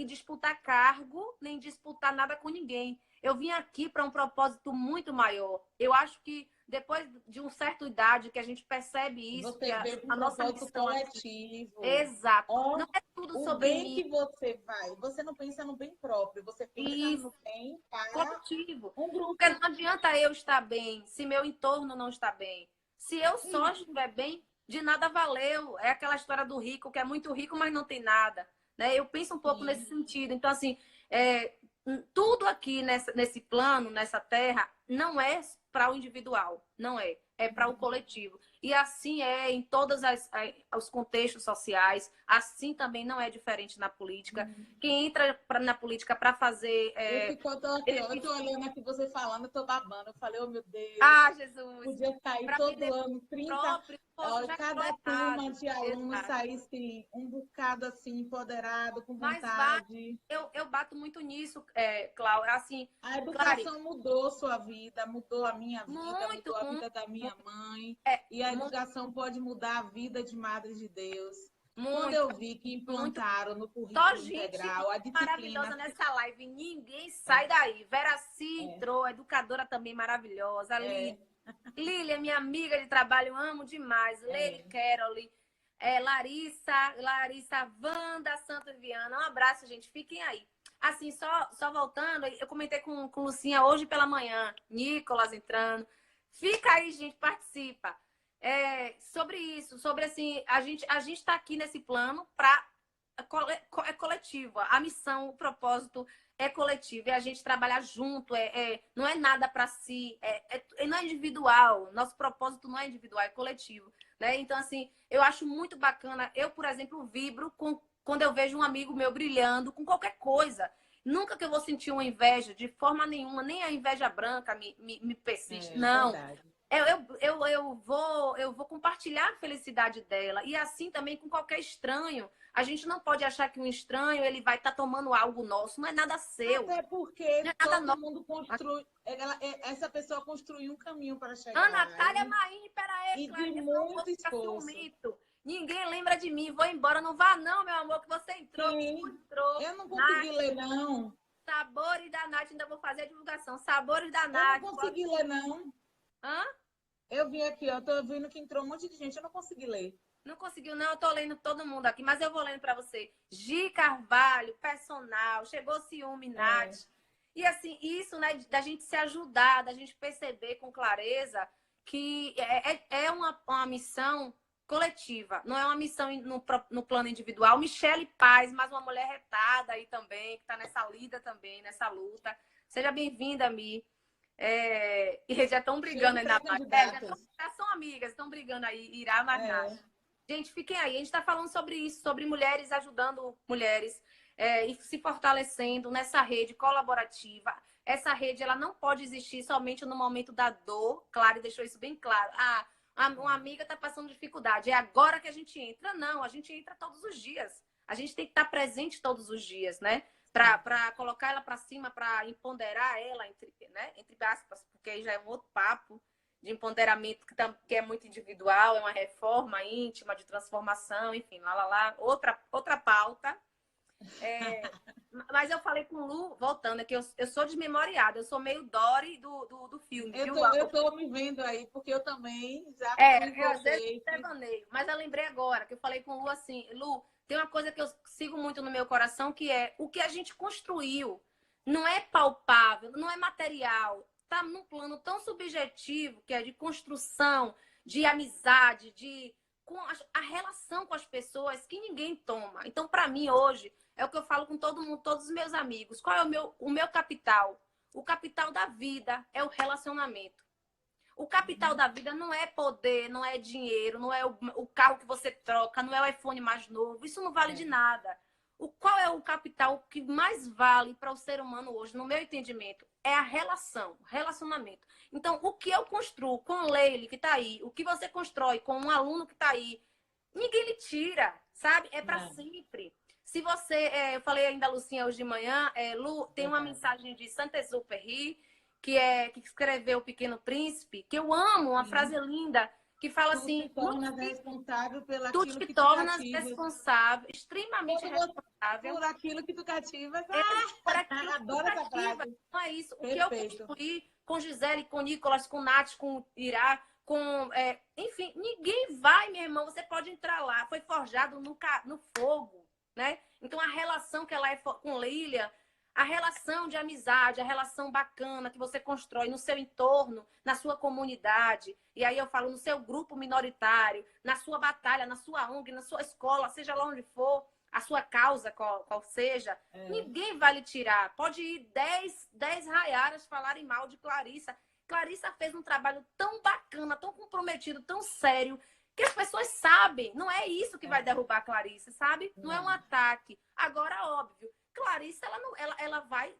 disputar cargo, nem disputar nada com ninguém. Eu vim aqui para um propósito muito maior. Eu acho que depois de uma certa idade que a gente percebe isso, que Você veio com um a nossa propósito missão aqui. coletivo. Exato. Ó, Não é tudo o sobre bem mim. que você vai. Você não pensa no bem próprio, você pensa Isso, no bem para coletivo. um Porque grupo. não adianta eu estar bem se meu entorno não está bem. Se eu só Isso. estiver bem, de nada valeu. É aquela história do rico, que é muito rico, mas não tem nada. Né? Eu penso um pouco nesse Sim. sentido. Então, assim, é, tudo aqui nesse plano, nessa terra, não é para o individual. Não é. É para o coletivo. E assim é em todos os contextos sociais. Assim também não é diferente na política. Quem entra na política para fazer Tô aqui, ó, eu tô benefício. olhando aqui você falando, eu tô babando. Eu falei, oh meu Deus, Ah, Jesus! podia sair Para todo benefício ano 30, próprio, poxa, ó, já entrou cada turma errado. de alunos Exato. saísse um bocado assim, empoderado, com Mas vai, vontade. eu bato muito nisso, Cláudia. Assim, A Clary, educação mudou sua vida, mudou a minha vida, muito, mudou a muito, vida da minha mãe. E a muito, educação pode mudar a vida de Madres de Deus. Quando muito, eu vi que muito. implantaram no Só currículo gente integral a disciplina. maravilhosa nessa live. Ninguém sai daí. Veraci É, entrou, educadora também maravilhosa. é, Lília, minha amiga de trabalho, amo demais. Lady é. Carol, Larissa, Wanda, Santa Viana. Um abraço, gente. Fiquem aí. Assim, só voltando, eu comentei com Lucinha hoje pela manhã. Nicolas entrando. Fica aí, gente, participa. Sobre isso, sobre assim, a gente está aqui nesse plano para coletivo. A missão, o propósito é coletivo, é a gente trabalhar junto, não é nada para si, não é individual. Nosso propósito não é individual, é coletivo. Né? Então, assim, eu acho muito bacana. Eu, por exemplo, vibro quando eu vejo um amigo meu brilhando com qualquer coisa. Nunca que eu vou sentir uma inveja, de forma nenhuma, nem a inveja branca me persiste. É Não. verdade. Eu vou compartilhar a felicidade dela. E assim também com qualquer estranho. A gente não pode achar que um estranho ele vai estar tomando algo nosso. Não é nada seu. Até porque Não é nada todo nosso. mundo construi, essa pessoa construiu um caminho para Ana chegar lá. Natália Maine, pera aí, E de Cláudia, senão eu vou muito ficar esforço. ciumento. Ninguém lembra de mim. Vou embora. Não vá, não, meu amor, que você entrou. Sim, Entrou. eu não consegui Nath, ler, não. Sabores da Nath, ainda vou fazer a divulgação. Sabores da Eu não Nath. consegui ler, não. Hã? Eu vim aqui, ó, tô vendo que entrou um monte de gente, eu não consegui ler. Não conseguiu, não. Eu tô lendo todo mundo aqui, mas eu vou lendo para você. Gi Carvalho, personal. Chegou ciúme, É, Nath. E assim, isso, né, da gente se ajudar, da gente perceber com clareza que é uma missão coletiva, não é uma missão no plano individual. Michele Paz, mais uma mulher retada aí também, que está nessa lida também, nessa luta. Seja bem-vinda, Mi. E já estão brigando aí na live. Já são amigas, estão brigando aí, irá mais nada. Gente, fiquem aí. A gente está falando sobre isso, sobre mulheres ajudando mulheres e se fortalecendo nessa rede colaborativa. Essa rede ela não pode existir somente no momento da dor. Claro, deixou isso bem claro. Uma amiga está passando dificuldade. É agora que a gente entra? Não, a gente entra todos os dias. A gente tem que estar presente todos os dias, né? Para colocar ela para cima, para empoderar ela, entre aspas, porque aí já é um outro papo de empoderamento que é muito individual, é uma reforma íntima, de transformação, enfim, outra pauta. Mas eu falei com o Lu, voltando, que eu sou desmemoriada, eu sou meio Dory do filme. Eu tô me vendo aí, porque eu também já às vezes devaneio. Mas eu lembrei agora, que eu falei com o Lu assim, Lu, tem uma coisa que eu sigo muito no meu coração, que é o que a gente construiu. Não é palpável, não é material. Tá num plano tão subjetivo, que é de construção, de amizade, com a relação com as pessoas que ninguém toma. Então, para mim, hoje, é o que eu falo com todo mundo, todos os meus amigos. Qual é o meu capital? O capital da vida é o relacionamento. O capital da vida não é poder, não é dinheiro, não é o carro que você troca, não é o iPhone mais novo. Isso não vale de nada. Qual é o capital que mais vale para o ser humano hoje, no meu entendimento? É a relacionamento. Então, o que eu construo com o Leile, que está aí, o que você constrói com um aluno que está aí, ninguém lhe tira, sabe? É para sempre. Se você... eu falei ainda a Lucinha hoje de manhã, Lu, tem uma mensagem de Saint-Exupéry, que escreveu O Pequeno Príncipe, que eu amo, uma frase linda, que fala assim... Tu te tornas responsável pelo tu aquilo te que tornas tu cativas. responsável, extremamente responsável. Por aquilo que tu cativas. Por aquilo Adoro que tu essa cativa. frase. Não é isso. Perfeito. O que eu construí com Gisele, com Nicolas, com Nath, com Irá, enfim, ninguém vai, meu irmão. Você pode entrar lá. Foi forjado no fogo, né? Então, a relação que ela é com Lília, a relação de amizade, a relação bacana que você constrói no seu entorno, na sua comunidade, e aí eu falo no seu grupo minoritário, na sua batalha, na sua ONG, na sua escola, seja lá onde for, a sua causa, qual seja, ninguém vai lhe tirar. Pode ir 10 raiaras falarem mal de Clarissa. Clarissa fez um trabalho tão bacana, tão comprometido, tão sério, que as pessoas sabem. Não é isso que vai derrubar a Clarissa, sabe? Não é um ataque. Agora, óbvio, Clarissa, ela vai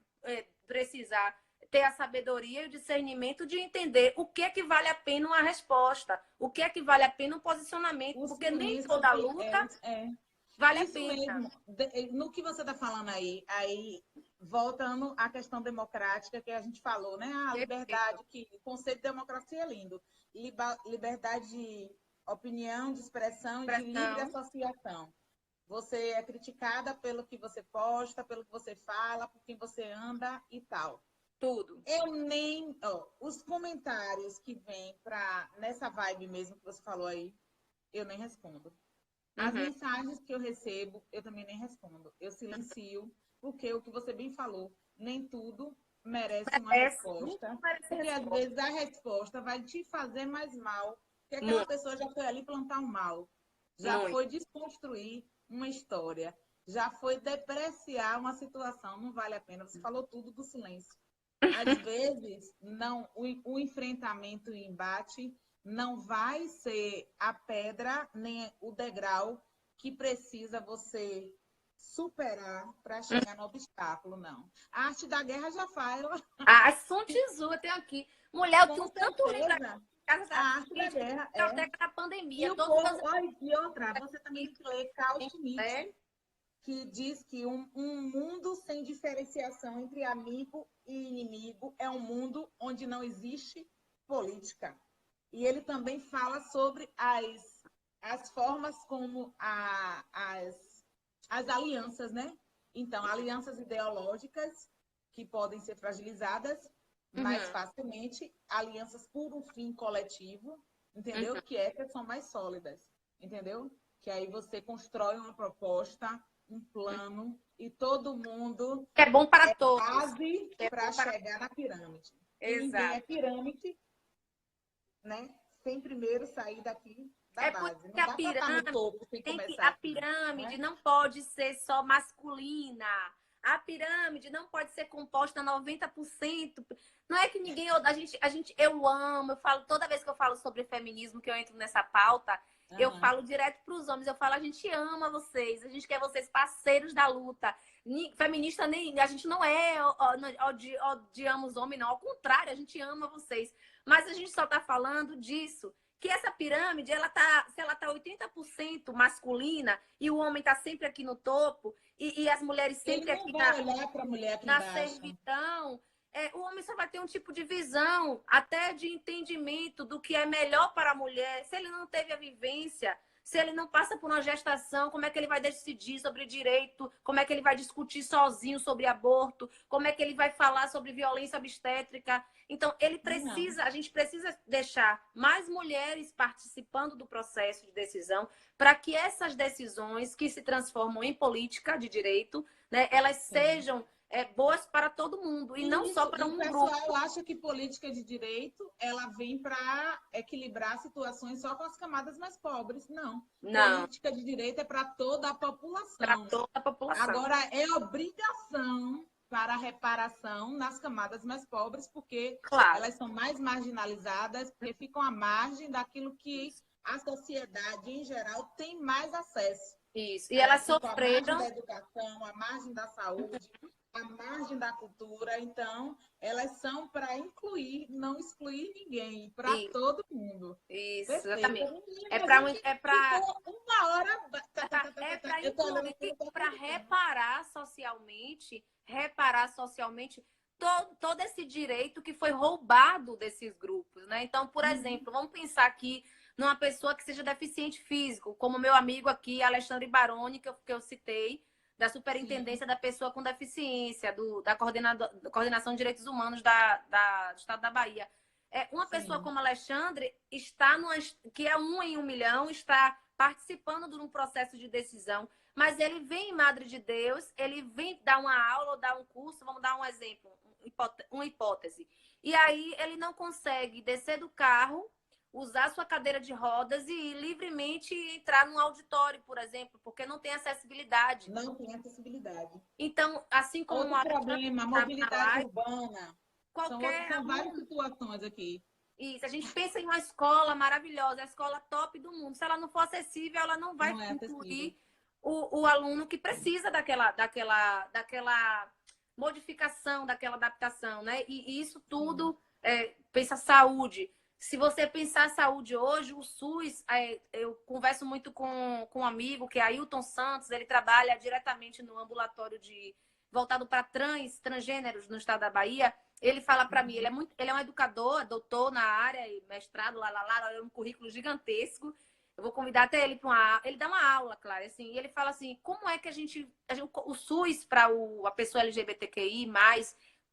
precisar ter a sabedoria e o discernimento de entender o que é que vale a pena uma resposta, o que é que vale a pena um posicionamento, porque nem toda luta vale isso a pena. Mesmo. No que você está falando aí, voltando à questão democrática que a gente falou, né? A liberdade, o conceito de democracia é lindo. Liberdade de opinião, de expressão e de livre associação. Você é criticada pelo que você posta, pelo que você fala, por quem você anda e tal. Tudo. Os comentários que vêm nessa vibe mesmo que você falou aí, eu nem respondo. As mensagens que eu recebo, eu também nem respondo. Eu silencio, porque o que você bem falou, nem tudo merece uma resposta. Porque às vezes a resposta vai te fazer mais mal, porque aquela pessoa já foi ali plantar um mal, já foi desconstruir uma história, já foi depreciar uma situação. Não vale a pena. Você falou tudo do silêncio. Às vezes, o enfrentamento e embate não vai ser a pedra nem o degrau que precisa você superar para chegar no obstáculo, não. A arte da guerra já faz. A Sun Tzu, eu tenho aqui. Mulher, eu tenho tanto livro a arte da guerra até da pandemia. E, e outra, você também tem que ler Carl Schmitt, que diz que um mundo sem diferenciação entre amigo e inimigo é um mundo onde não existe política. E ele também fala sobre as formas como as alianças, né? Então, alianças ideológicas que podem ser fragilizadas mais facilmente, alianças por um fim coletivo, entendeu? Que são mais sólidas, entendeu? Que aí você constrói uma proposta um plano e todo mundo É bom para todos. base É para bom para... chegar na pirâmide. E ninguém é Exato. pirâmide, né? Sem primeiro sair daqui da É por base. isso que Não dá para estar no topo sem começar a aqui, pirâmide né? não pode ser só masculina. A pirâmide não pode ser composta 90%. Não é que ninguém. Eu amo, eu falo, toda vez que eu falo sobre feminismo, que eu entro nessa pauta, eu Aham. falo direto para os homens. Eu falo, a gente ama vocês, a gente quer vocês parceiros da luta. Feminista, nem, a gente não é odiamos os homens, não. Ao contrário, a gente ama vocês. Mas a gente só está falando disso que essa pirâmide, se ela tá 80% masculina e o homem tá sempre aqui no topo e as mulheres Ele sempre não aqui vai olhar para a mulher aqui na embaixo. servidão, o homem só vai ter um tipo de visão, até de entendimento do que é melhor para a mulher. Se ele não teve a vivência, se ele não passa por uma gestação, como é que ele vai decidir sobre direito? Como é que ele vai discutir sozinho sobre aborto? Como é que ele vai falar sobre violência obstétrica? Então, Não. a gente precisa deixar mais mulheres participando do processo de decisão para que essas decisões que se transformam em política de direito, né, elas Sim. sejam boas para todo mundo e não só para E o um grupo. pessoal acha que política de direito ela vem para equilibrar situações só com as camadas mais pobres. Não. Não, Política de direito é para toda a para população. toda a população. Agora, é obrigação para a reparação nas camadas mais pobres, porque Claro. elas são mais marginalizadas, porque ficam à margem daquilo que a sociedade, em geral, tem mais acesso. Isso. E elas ficam à margem sofreram. da educação, à margem da saúde, à margem da cultura. Então, elas são para incluir, não excluir ninguém, para Isso. todo mundo. Isso, Perfeito. exatamente. Menina, É a para gente uma ficou uma hora. Eu tô olhando incluir, aqui, eu tô para reparar socialmente todo esse direito que foi roubado desses grupos, né? Então, por exemplo, vamos pensar aqui numa pessoa que seja deficiente físico, como meu amigo aqui, Alexandre Baroni, que eu citei, da Superintendência da Pessoa com Deficiência, da Coordenação de Direitos Humanos do Estado da Bahia. Uma pessoa como Alexandre que é 1 em 1 milhão, está participando de um processo de decisão, mas ele vem em Madre de Deus, ele vem dar uma aula ou dar um curso, vamos dar um exemplo, uma hipótese. E aí ele não consegue descer do carro, usar sua cadeira de rodas e ir livremente entrar num auditório, por exemplo, porque não tem acessibilidade. Não tem acessibilidade. Então, assim como Outro problema, a mobilidade urbana. São várias situações aqui. Isso, a gente pensa em uma escola maravilhosa, a escola top do mundo. Se ela não for acessível, ela não vai incluir o aluno que precisa daquela modificação, daquela adaptação, né? E isso tudo, pensa saúde. Se você pensar saúde hoje, o SUS, eu converso muito com um amigo, que é Ailton Santos, ele trabalha diretamente no ambulatório voltado para transgêneros no estado da Bahia. Ele fala para mim, ele é um educador, doutor na área, mestrado, é um currículo gigantesco. Eu vou convidar até ele para ele dá uma aula, claro, assim, e ele fala assim, como é que o SUS para a pessoa LGBTQI+,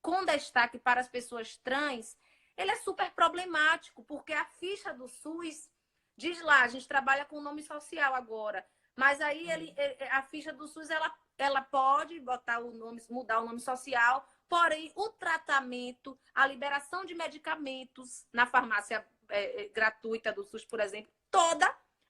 com destaque para as pessoas trans, ele é super problemático, porque a ficha do SUS diz lá, a gente trabalha com nome social agora, mas aí a ficha do SUS, ela pode mudar o nome social, porém, o tratamento, a liberação de medicamentos na farmácia gratuita do SUS, por exemplo, toda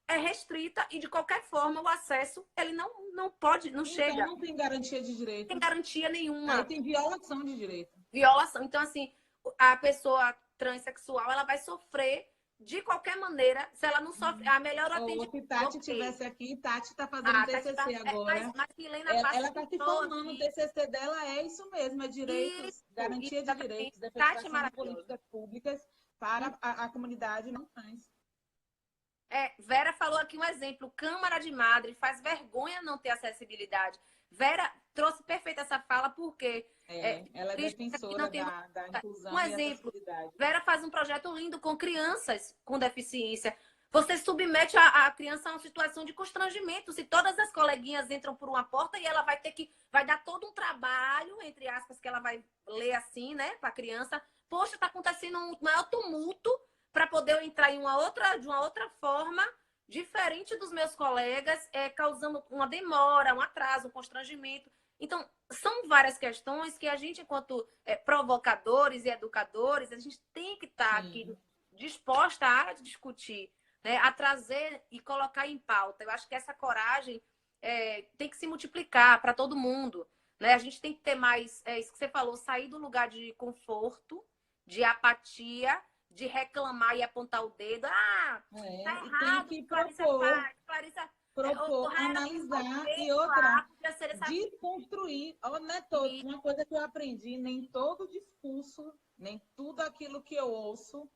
é restrita e, de qualquer forma, o acesso, ele não pode, não chega. Não tem garantia de direito. Não tem garantia nenhuma. Aí tem violação de direito. Violação. Então, assim, a pessoa transexual, ela vai sofrer de qualquer maneira, se ela não sofre, a melhor atendimento. Se Tati estivesse aqui, Tati está fazendo TCC agora. Mas Milena ela está se formando, o TCC dela é isso mesmo, é direitos, garantia de direitos, definição de políticas públicas para a comunidade não trans. Vera falou aqui um exemplo, Câmara de Madre, faz vergonha não ter acessibilidade. Vera trouxe perfeita essa fala, porque ela é defensora da inclusão e acessibilidade. Vera faz um projeto lindo com crianças com deficiência. Você submete a criança a uma situação de constrangimento. Se todas as coleguinhas entram por uma porta e ela vai dar todo um trabalho, entre aspas, que ela vai ler assim, né, para a criança. Poxa, está acontecendo um maior tumulto para poder eu entrar de uma outra forma diferente dos meus colegas, causando uma demora, um atraso, um constrangimento. Então, são várias questões que a gente, enquanto provocadores e educadores, a gente tem que estar aqui disposta a discutir, né? A trazer e colocar em pauta. Eu acho que essa coragem tem que se multiplicar para todo mundo, né? A gente tem que ter mais, isso que você falou, sair do lugar de conforto, de apatia, de reclamar e apontar o dedo. Ah, tá E errado, tem que Clarissa propor, faz. Clarissa, analisar e outra, desconstruir. Não é todo, uma coisa que eu aprendi, nem todo discurso, nem tudo aquilo que eu ouço,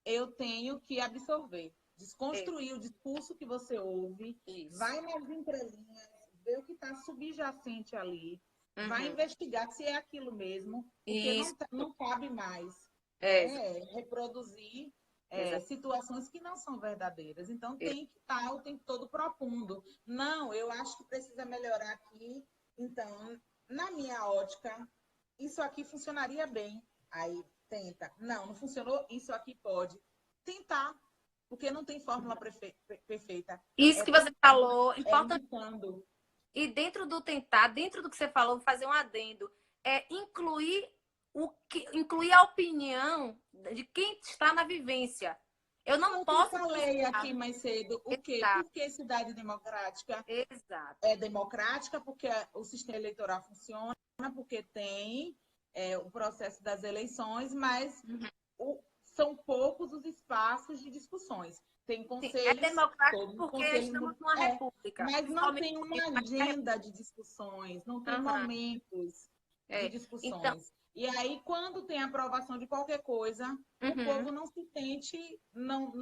eu tenho que absorver. Desconstruir o discurso que você ouve, vai nas entrelinhas, ver o que está subjacente ali, vai investigar se é aquilo mesmo, porque não cabe mais reproduzir situações que não são verdadeiras. Então, tem que estar o tempo todo propondo. Não, eu acho que precisa melhorar aqui. Então, na minha ótica, isso aqui funcionaria bem. Aí, tenta. Não funcionou, isso aqui pode. Tentar, porque não tem fórmula perfeita. Isso que você falou, importante. Indicando. E dentro do tentar, dentro do que você falou, vou fazer um adendo, incluir a opinião de quem está na vivência. Eu não posso. Eu falei aqui mais cedo o quê? Por que cidade democrática? Exato. É democrática porque o sistema eleitoral funciona, porque tem o processo das eleições, mas são poucos os espaços de discussões. Tem conselhos. É democrático porque estamos numa república. Mas não tem uma agenda de discussões, não tem momentos de discussões. Então, e aí, quando tem aprovação de qualquer coisa, o povo não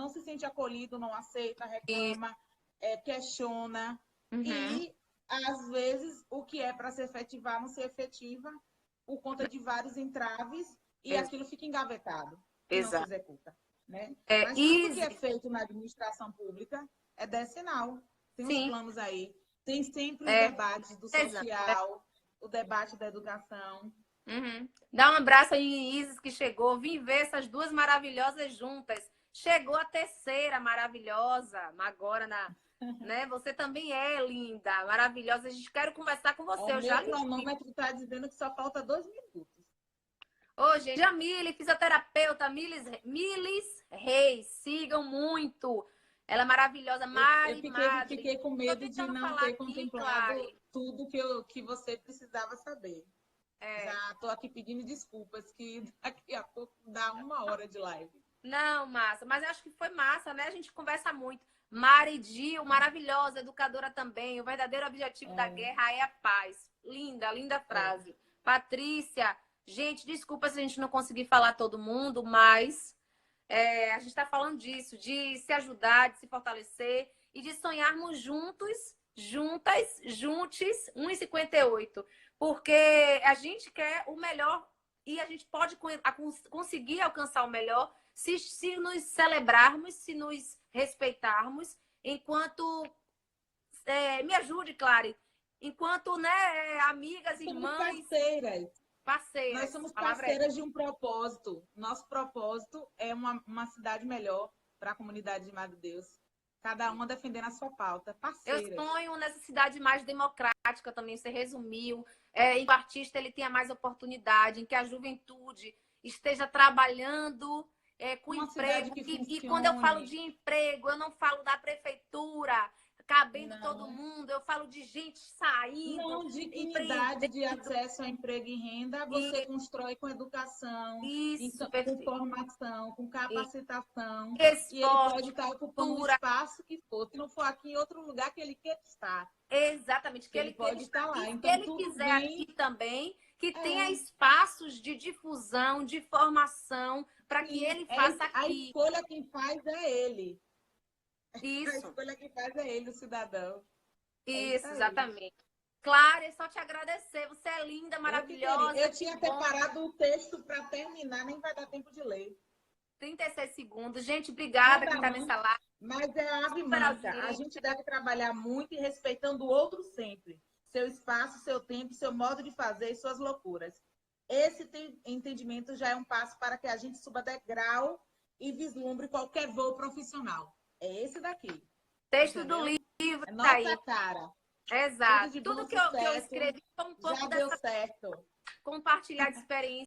se sente acolhido, não aceita, reclama, questiona. E, às vezes, o que é para se efetivar não se efetiva por conta de vários entraves e aquilo fica engavetado e não se executa. Né? Mas tudo que é feito na administração pública é decenal. Tem uns planos aí. Tem sempre os debates do social, o debate da educação. Dá um abraço aí em Isis, que chegou. Vim ver essas duas maravilhosas juntas. Chegou a terceira maravilhosa. Agora, né? Você também é linda, maravilhosa. A gente quer conversar com você. O meu cronômetro está dizendo que só falta 2 minutos. Ô, gente, Jamile, fisioterapeuta, Milis Reis, sigam muito. Ela é maravilhosa, Eu fiquei com medo de não ter contemplado tudo que você precisava saber. Já estou aqui pedindo desculpas, que daqui a pouco dá 1 hora de live. Não, massa, mas eu acho que foi massa, né? A gente conversa muito. Mari Dio, maravilhosa, educadora também. O verdadeiro objetivo da guerra é a paz. Linda, linda frase. Patrícia, gente, desculpa se a gente não conseguir falar todo mundo, mas a gente está falando disso, de se ajudar, de se fortalecer e de sonharmos juntos, juntas, juntos, 1,58. Porque a gente quer o melhor e a gente pode conseguir alcançar o melhor se nos celebrarmos, se nos respeitarmos, enquanto... me ajude, Clary. Enquanto, né, amigas, irmãs... Parceiras. Nós somos parceiras de um propósito. Nosso propósito é uma cidade melhor para a comunidade de Madre Deus. Cada uma defendendo a sua pauta. Parceiras. Eu sonho nessa cidade mais democrática também, você resumiu. Em que o artista ele tenha mais oportunidade, em que a juventude esteja trabalhando com emprego. E quando eu falo de emprego, eu não falo da prefeitura, cabendo todo mundo, eu falo de gente saindo. Não, dignidade de acesso a emprego e renda, você constrói com educação, com formação, com capacitação. Esporte, e ele pode estar ocupando o espaço que for. Se não for aqui, em outro lugar que ele quer estar. Exatamente, que ele pode estar lá. Então, se ele quiser aqui também, que tenha espaços de difusão, de formação, para que ele faça aqui. A escolha quem faz é ele. Isso. A escolha que faz é ele, o cidadão. Isso, exatamente. Clara, é só te agradecer. Você é linda, maravilhosa. Eu tinha preparado o texto para terminar, nem vai dar tempo de ler. 36 segundos. Gente, obrigada quem está nessa live. Mas é ave manca. A gente deve trabalhar muito e respeitando o outro sempre. Seu espaço, seu tempo, seu modo de fazer e suas loucuras. Esse entendimento já é um passo para que a gente suba degrau e vislumbre qualquer voo profissional. É esse daqui. Texto do entendeu? livro, É tá aí. nossa cara. Exato. de Tudo bom que eu sucesso, escrevi foi um pouco já deu dessa certo. compartilhar de experiência